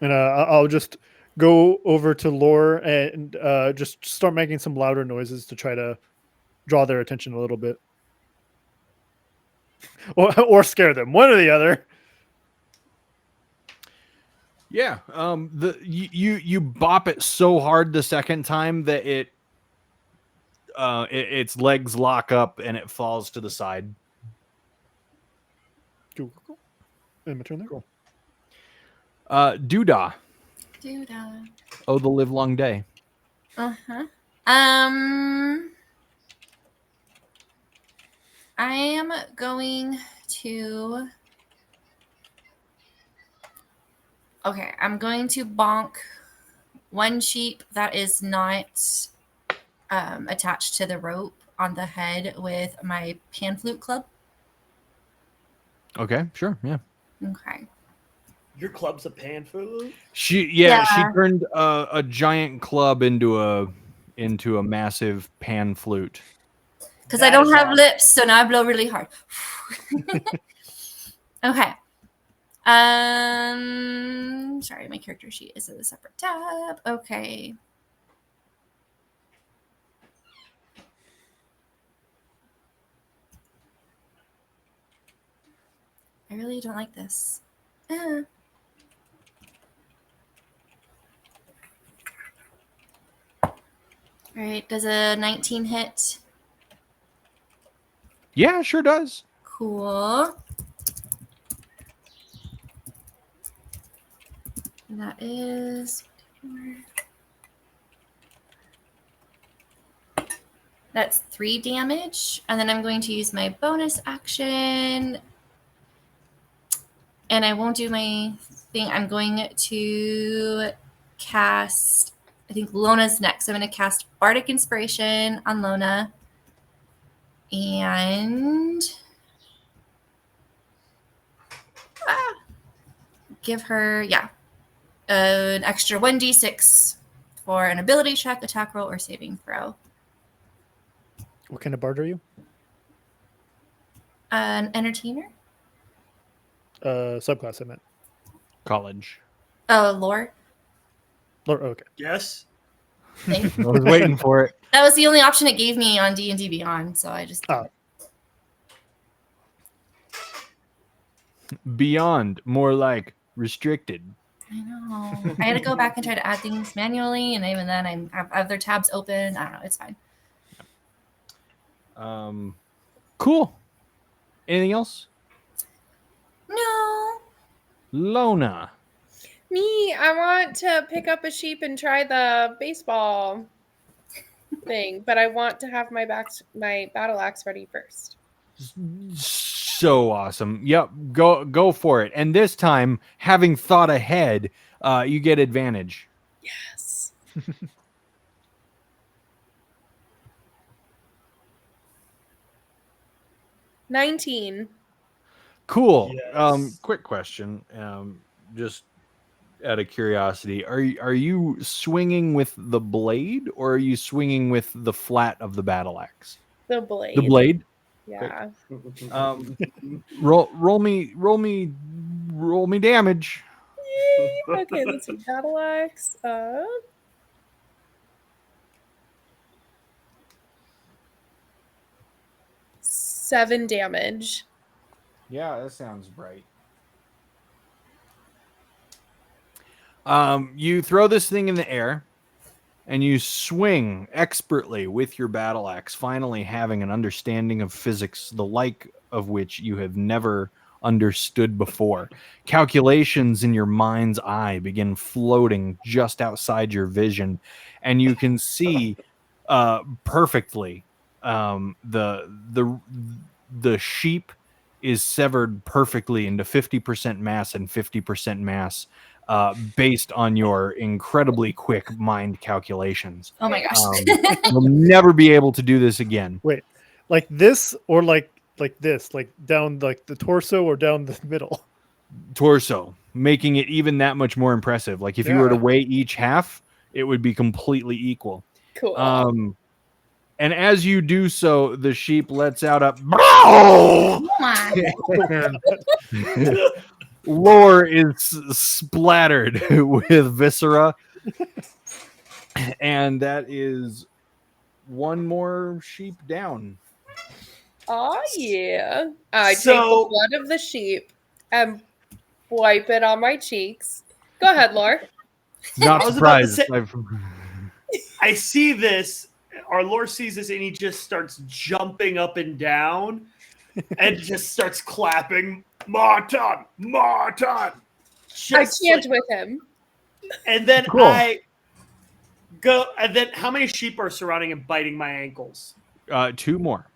And I'll just go over to Lore and just start making some louder noises to try to draw their attention a little bit. Or scare them, one or the other. Yeah. You bop it so hard the second time that its legs lock up and it falls to the side. Cool. And my turn there. Cool. Doodah. Oh, the live long day. I am going to. Okay, I'm going to bonk one sheep that is not attached to the rope on the head with my pan flute club. Okay, sure, yeah. Okay. Your club's a pan flute? She turned a giant club into a massive pan flute. Because I don't have lips, so now I blow really hard. Okay. Sorry, my character sheet is in a separate tab. Okay. I really don't like this. All right, does a 19 hit? Yeah, sure does. Cool. And that is... That's 3 damage. And then I'm going to use my bonus action. And I won't do my thing. I'm going to cast... I think Lona's next. I'm going to cast Bardic Inspiration on Lona. And... give her, an extra 1d6 for an ability check, attack roll, or saving throw. What kind of bard are you? An entertainer? Subclass, I meant. College. Oh, lore. Lore, okay. Yes. I was waiting for it. That was the only option it gave me on D&D Beyond, so I just... Beyond, more like restricted. I know. I had to go back and try to add things manually, and even then I have other tabs open. I don't know. It's fine. Cool. Anything else? No. Lona. Me, I want to pick up a sheep and try the baseball thing, but I want to have my battle axe ready first. So awesome. Yep, go for it. And this time, having thought ahead, you get advantage. Yes. 19. Cool. Yes. Quick question. Just out of curiosity, are you swinging with the blade or are you swinging with the flat of the battle axe? The blade. The blade. Yeah. Roll me damage. Okay, let's see. Battle axe. 7 damage. Yeah, that sounds right. You throw this thing in the air and you swing expertly with your battle axe, finally having an understanding of physics, the like of which you have never understood before. Calculations in your mind's eye begin floating just outside your vision, and you can see perfectly the sheep is severed perfectly into 50% mass and 50% mass, based on your incredibly quick mind calculations. Oh my gosh. You'll never be able to do this again. Wait, like this or like this, like down like the torso or down the middle? Torso, making it even that much more impressive. Like if you were to Yeah. weigh each half, it would be completely equal. Cool. And as you do so, the sheep lets out a Oh my. Lore is splattered with viscera. And that is one more sheep down. Oh yeah. I take the So- blood of the sheep and wipe it on my cheeks. Go ahead, Laura. Not I was about to surprised. say- I see this. Our lore sees this, and he just starts jumping up and down, and just starts clapping. Martin, Martin. I Just chant like- with him. and then Cool. I go. And then, how many sheep are surrounding and biting my ankles? 2 more.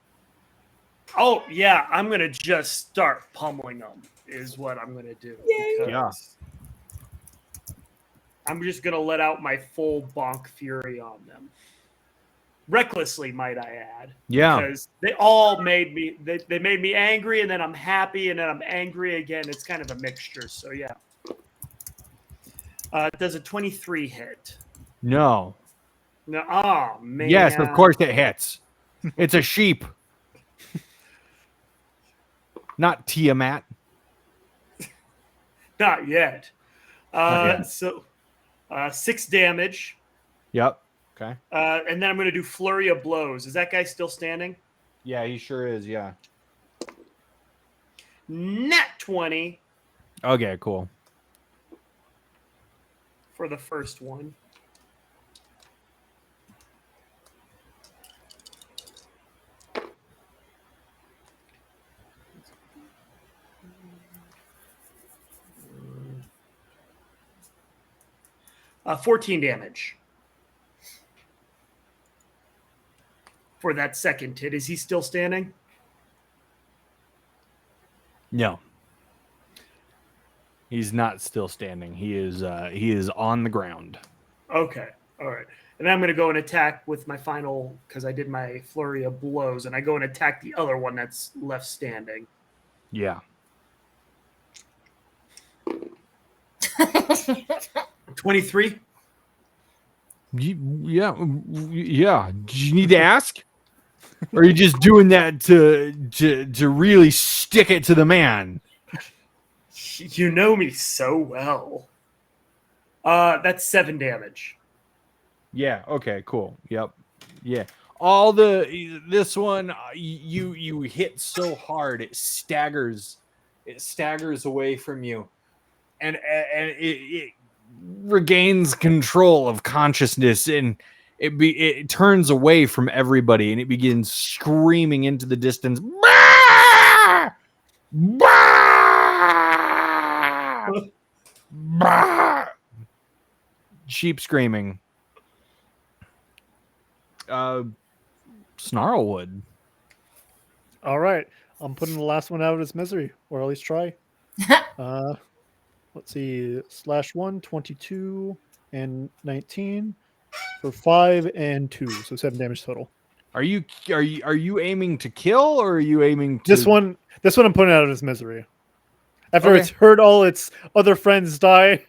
Oh yeah, I'm gonna just start pummeling them. Is what I'm gonna do. Yay. Because I'm just gonna let out my full bonk fury on them. Recklessly, might I add. Yeah. Because they all made me they made me angry, and then I'm happy, and then I'm angry again. It's kind of a mixture. So yeah. Does a 23 hit? No. No. Oh man. Yes, of course it hits. It's a sheep. Not Tiamat. Not yet. Not yet. So 6 damage. Yep. Okay. And then I'm going to do flurry of blows. Is that guy still standing? Yeah, he sure is. Yeah. Nat 20 Okay, cool. for the first one. Uh, 14 damage for that second hit. Is he still standing? No. He's not still standing. He is on the ground. Okay. All right. And I'm going to go and attack with my final, because I did my flurry of blows, and I go and attack the other one that's left standing. Yeah. 23. Yeah. Do you need to ask? Or are you just doing that to really stick it to the man? You know me so well. That's 7 damage. Yeah. Okay. Cool. Yep. Yeah. This one you hit so hard it staggers away from you, and it regains control of consciousness, and it turns away from everybody, and it begins screaming into the distance. Bah! Bah! Bah! Sheep screaming. Snarlwood. All right, I'm putting the last one out of its misery, or at least try. Let's see, /1, 22 and 19 for 5 and 2, so 7 damage total. Are you aiming to kill, or are you aiming to This one I'm putting out of its misery. After Okay. it's heard all its other friends die,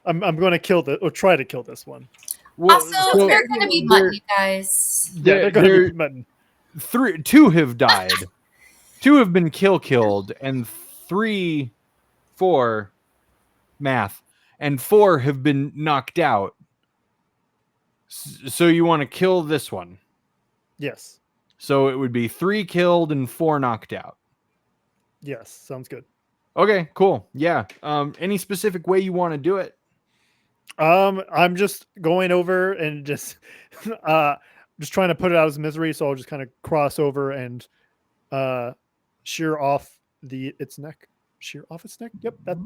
I'm going to kill this, or try to kill this one. Well, Also, so they're going to be mutton, you guys. Yeah, they're going to be mutton. 2 have died. 2 have been killed, and 3, 4 math, and 4 have been knocked out. So you want to kill this one. Yes. So it would be 3 killed and 4 knocked out. Yes. Sounds good. Okay, cool. Yeah. Any specific way you want to do it? I'm just going over and just trying to put it out of misery, so I'll just kind of cross over and shear off its neck. Shear off its neck? Yep, that I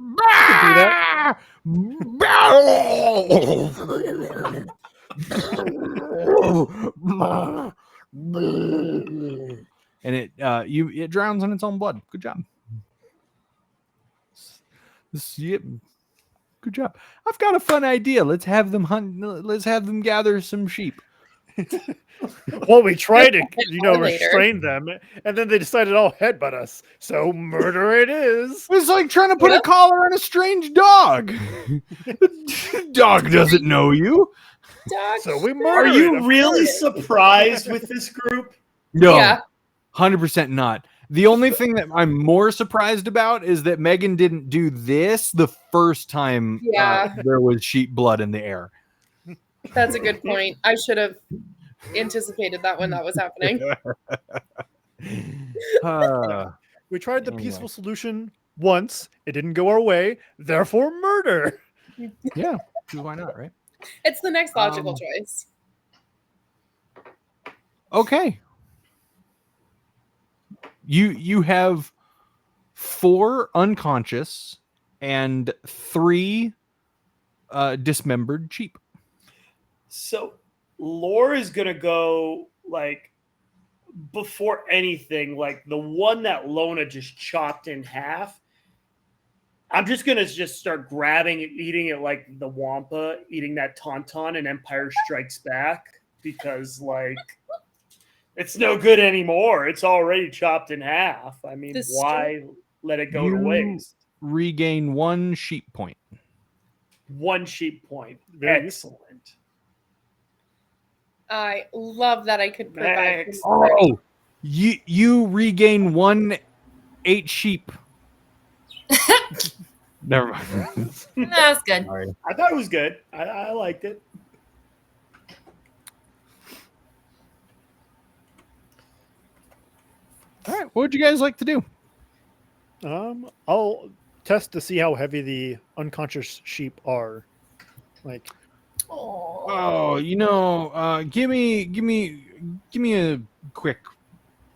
can do that. And it drowns in its own blood. Good job. Yep. Good job. I've got a fun idea. Let's have them hunt. Let's have them gather some sheep. Well, we tried to, restrain them, and then they decided, "Oh, headbutt us." So murder it is. It's like trying to put a collar on a strange dog. Dog doesn't know you. Dog. So we Are murdered. you really surprised with this group? No, Yeah. 100% not. The only thing that I'm more surprised about is that Megan didn't do this the first time there was sheep blood in the air. That's a good point. I should have anticipated that when that was happening. We tried the peaceful solution once. It didn't go our way. Therefore, murder. Yeah, why not, right? It's the next logical choice. Okay. You have 4 unconscious and 3 dismembered sheep. So Lore is gonna go like before anything, like the one that Lona just chopped in half. I'm just gonna start grabbing it, eating it like the Wampa, eating that tauntaun in Empire Strikes Back, because like it's no good anymore. It's already chopped in half. I mean, why let it go to waste? Regain 1 sheep point. 1 sheep point. Very Excellent. I love that I could provide. Oh, you regain 1 8 sheep. Never mind. That's good. Sorry. I thought it was good. I liked it. All right, what would you guys like to do? I'll test to see how heavy the unconscious sheep are. Like, oh, give me a quick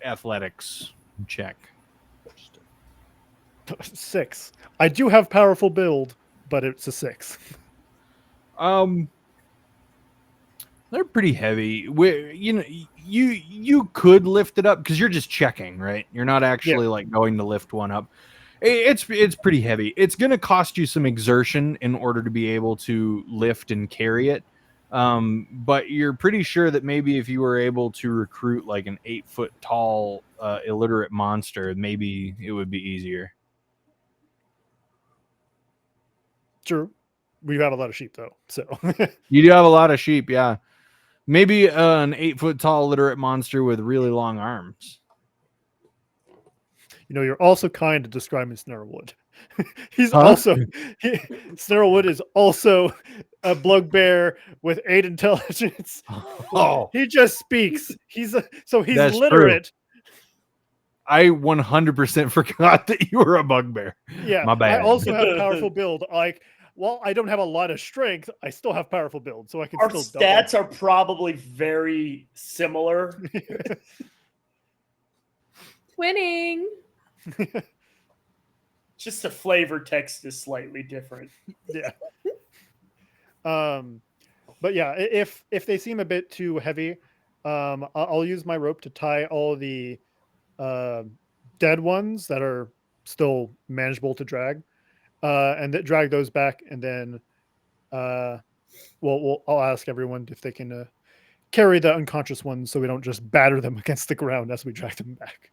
athletics check. 6. I do have powerful build, but it's a 6. They're pretty heavy. You could lift it up because you're just checking, right? You're not actually like going to lift one up. It's pretty heavy. It's going to cost you some exertion in order to be able to lift and carry it. But you're pretty sure that maybe if you were able to recruit like an 8-foot tall illiterate monster, maybe it would be easier. True. We have a lot of sheep though, so You do have a lot of sheep, yeah. Maybe an 8-foot tall illiterate monster with really long arms. You're also kind to describing Snarlwood. Snarlwood is also a bugbear with 8 intelligence. Oh, He just speaks. He's That's literate. true. I 100% forgot that you were a bugbear. Yeah, my bad. I also have powerful build. Like, while I don't have a lot of strength, I still have powerful build, so I can Our still stats are probably very similar. Twinning. Just the flavor text is slightly different. Yeah. But yeah, if they seem a bit too heavy, I'll use my rope to tie all the dead ones that are still manageable to drag, and drag those back, and then I'll ask everyone if they can carry the unconscious ones, so we don't just batter them against the ground as we drag them back.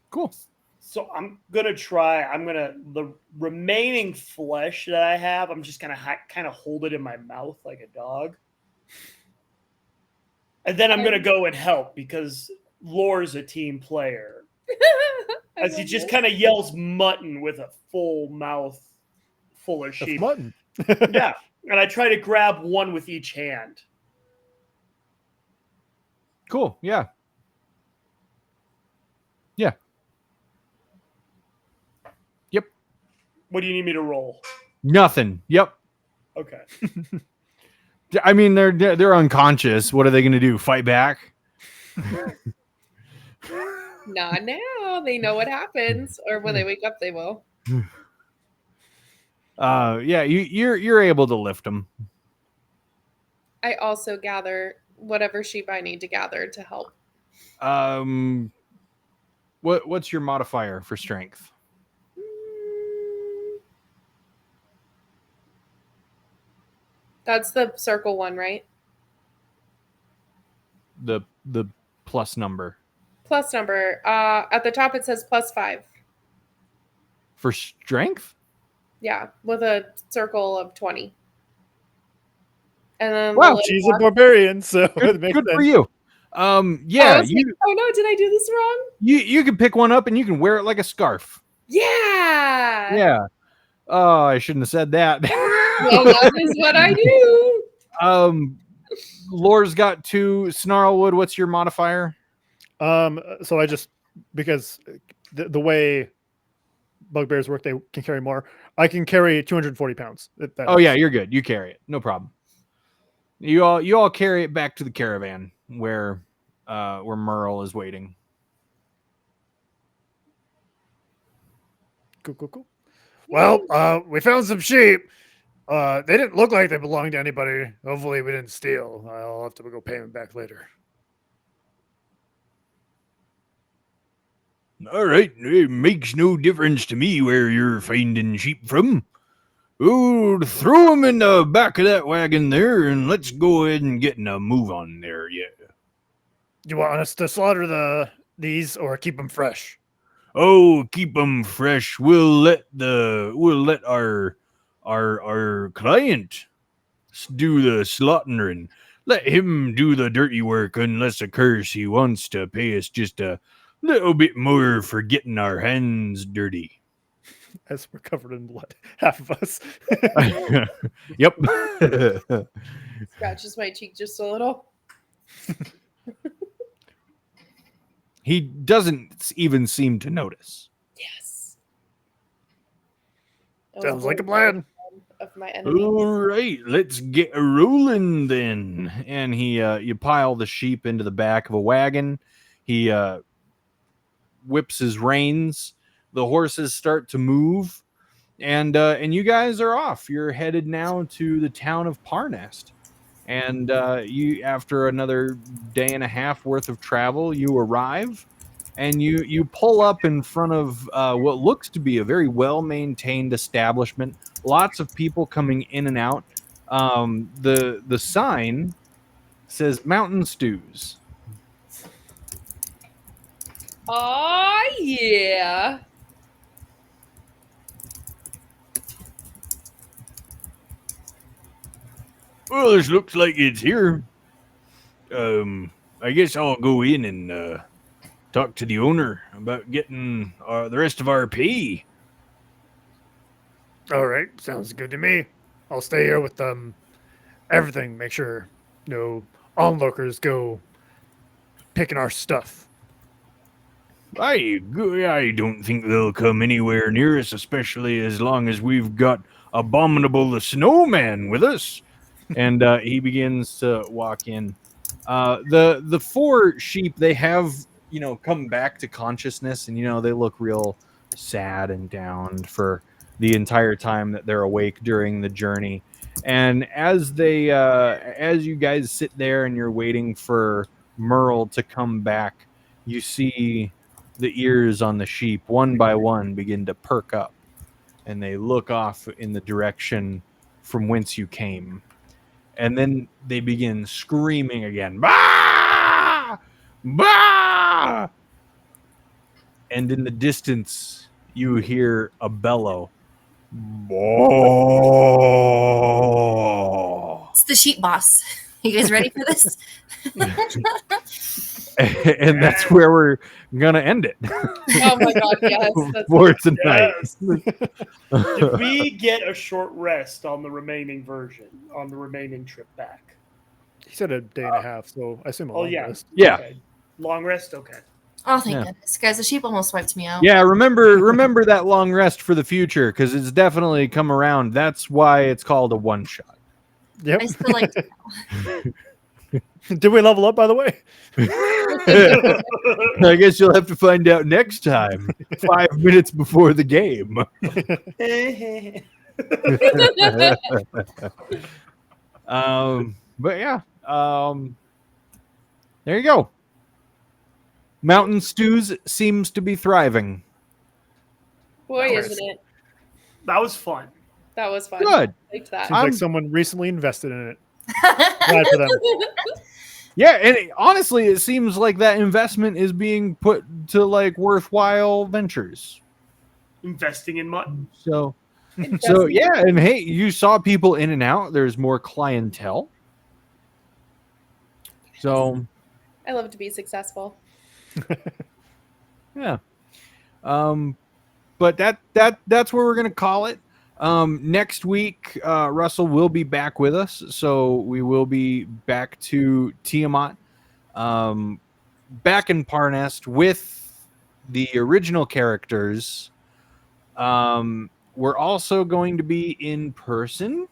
Cool. So the remaining flesh that I have, I'm just gonna kind of hold it in my mouth like a dog, and then I'm gonna go and help because Lore's a team player. As he just kind of yells mutton with a full mouth full of sheep. mutton. Yeah, and I try to grab one with each hand. Cool. Yeah. Yeah. Yep. What do you need me to roll? Nothing. Yep. Okay. I mean, they're unconscious. What are they going to do? Fight back? Not now. They know what happens, or when they wake up, they will. Yeah, you're able to lift them. I also gather whatever sheep I need to gather to help. What's your modifier for strength? That's the circle one, right? The plus number Plus number. At the top it says +5. for strength? Yeah, with a circle of 20. And then Wow, She's a barbarian, so it Good, makes good sense. for you. Yeah, oh no, did I do this wrong? you can pick one up and you can wear it like a scarf. Yeah. Yeah. Oh, I shouldn't have said that. Well, that is what I do. Lore's got 2. Snarlwood, what's your modifier? So I just, because the way bugbears work, they can carry more. I can carry 240 pounds. Oh yeah, you're good. You carry it. No problem. You all carry it back to the caravan where Merle is waiting. Cool. Well, we found some sheep. They didn't look like they belonged to anybody. Hopefully we didn't steal. I'll have to go pay them back later. All right, it makes no difference to me where you're finding sheep from. Oh, throw them in the back of that wagon there, and let's go ahead and get a move on there. Yeah. You want us to slaughter these or keep them fresh? Oh, keep them fresh. We'll let our client do the slaughtering. Let him do the dirty work, unless of course he wants to pay us just a little bit more for getting our hands dirty. As we're covered in blood, half of us. Yep. Scratches my cheek just a little. He doesn't even seem to notice. Yes. Sounds like a plan. Of my enemy. All right, let's get rolling then. And he, you pile the sheep into the back of a wagon. He whips his reins. The horses start to move, and you guys are off. You're headed now to the town of Parnest. And you, after another day and a half worth of travel, you arrive, and you pull up in front of what looks to be a very well-maintained establishment. Lots of people coming in and out. The sign says Mountain Stews. Oh yeah. Well, this looks like it's here. I guess I'll go in and talk to the owner about getting the rest of our pay. All right, sounds good to me. I'll stay here with everything. Make sure no onlookers go picking our stuff. I don't think they'll come anywhere near us, especially as long as we've got Abominable the Snowman with us. And he begins to walk in. The 4 sheep, they have, come back to consciousness, and, they look real sad and downed for the entire time that they're awake during the journey. And as you guys sit there and you're waiting for Merle to come back, you see the ears on the sheep, one by one, begin to perk up, and they look off in the direction from whence you came. And then they begin screaming again. Bah! Bah! And in the distance, you hear a bellow. Bah! It's the sheep boss. You guys ready for this? And that's where we're gonna end it. Oh my god, yes. That's For tonight. Yes. Did we get a short rest on the remaining version, on the remaining trip back? He said a day and a half, so I assume a long rest. Yeah. Okay. Long rest? Okay. Oh, thank goodness. Guys, the sheep almost wiped me out. Yeah, remember that long rest for the future, because it's definitely come around. That's why it's called a one shot. Yep. I still like to Did we level up, by the way? I guess you'll have to find out next time, 5 minutes before the game. But yeah, there you go. Mountain Stews seems to be thriving. Boy, isn't it? That was fun. That was fun. Good. I liked that. Seems like someone recently invested in it. Glad for them. Yeah, and honestly, it seems like that investment is being put to like worthwhile ventures. Investing in mutton. So yeah, and hey, you saw people in and out. There's more clientele. So I love to be successful. yeah. But that's where we're gonna call it. Next week, Russell will be back with us, so we will be back to Tiamat, back in Parnest with the original characters. We're also going to be in person.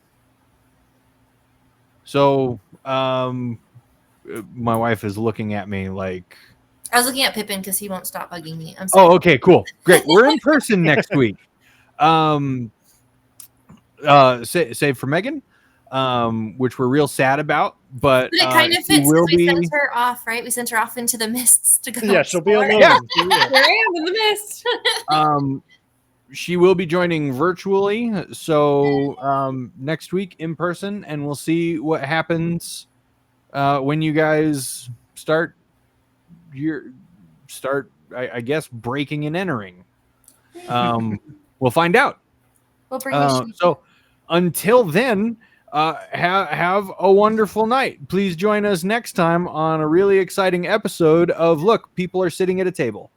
So, my wife is looking at me like, I was looking at Pippin because he won't stop bugging me. I'm sorry. oh, okay, cool, great. We're in person next week. Save for Megan, which we're real sad about, but It kind of she fits will because we be. sent her off, right? We sent her off into the mists to go. Yeah, she'll be explore. alone. Yeah. Here I am in the mist. She will be joining virtually, so next week in person, and we'll see what happens when you guys start. I guess, breaking and entering. We'll find out. We'll bring you sheep. So until then, have a wonderful night. Please join us next time on a really exciting episode of Look, People Are Sitting at a Table.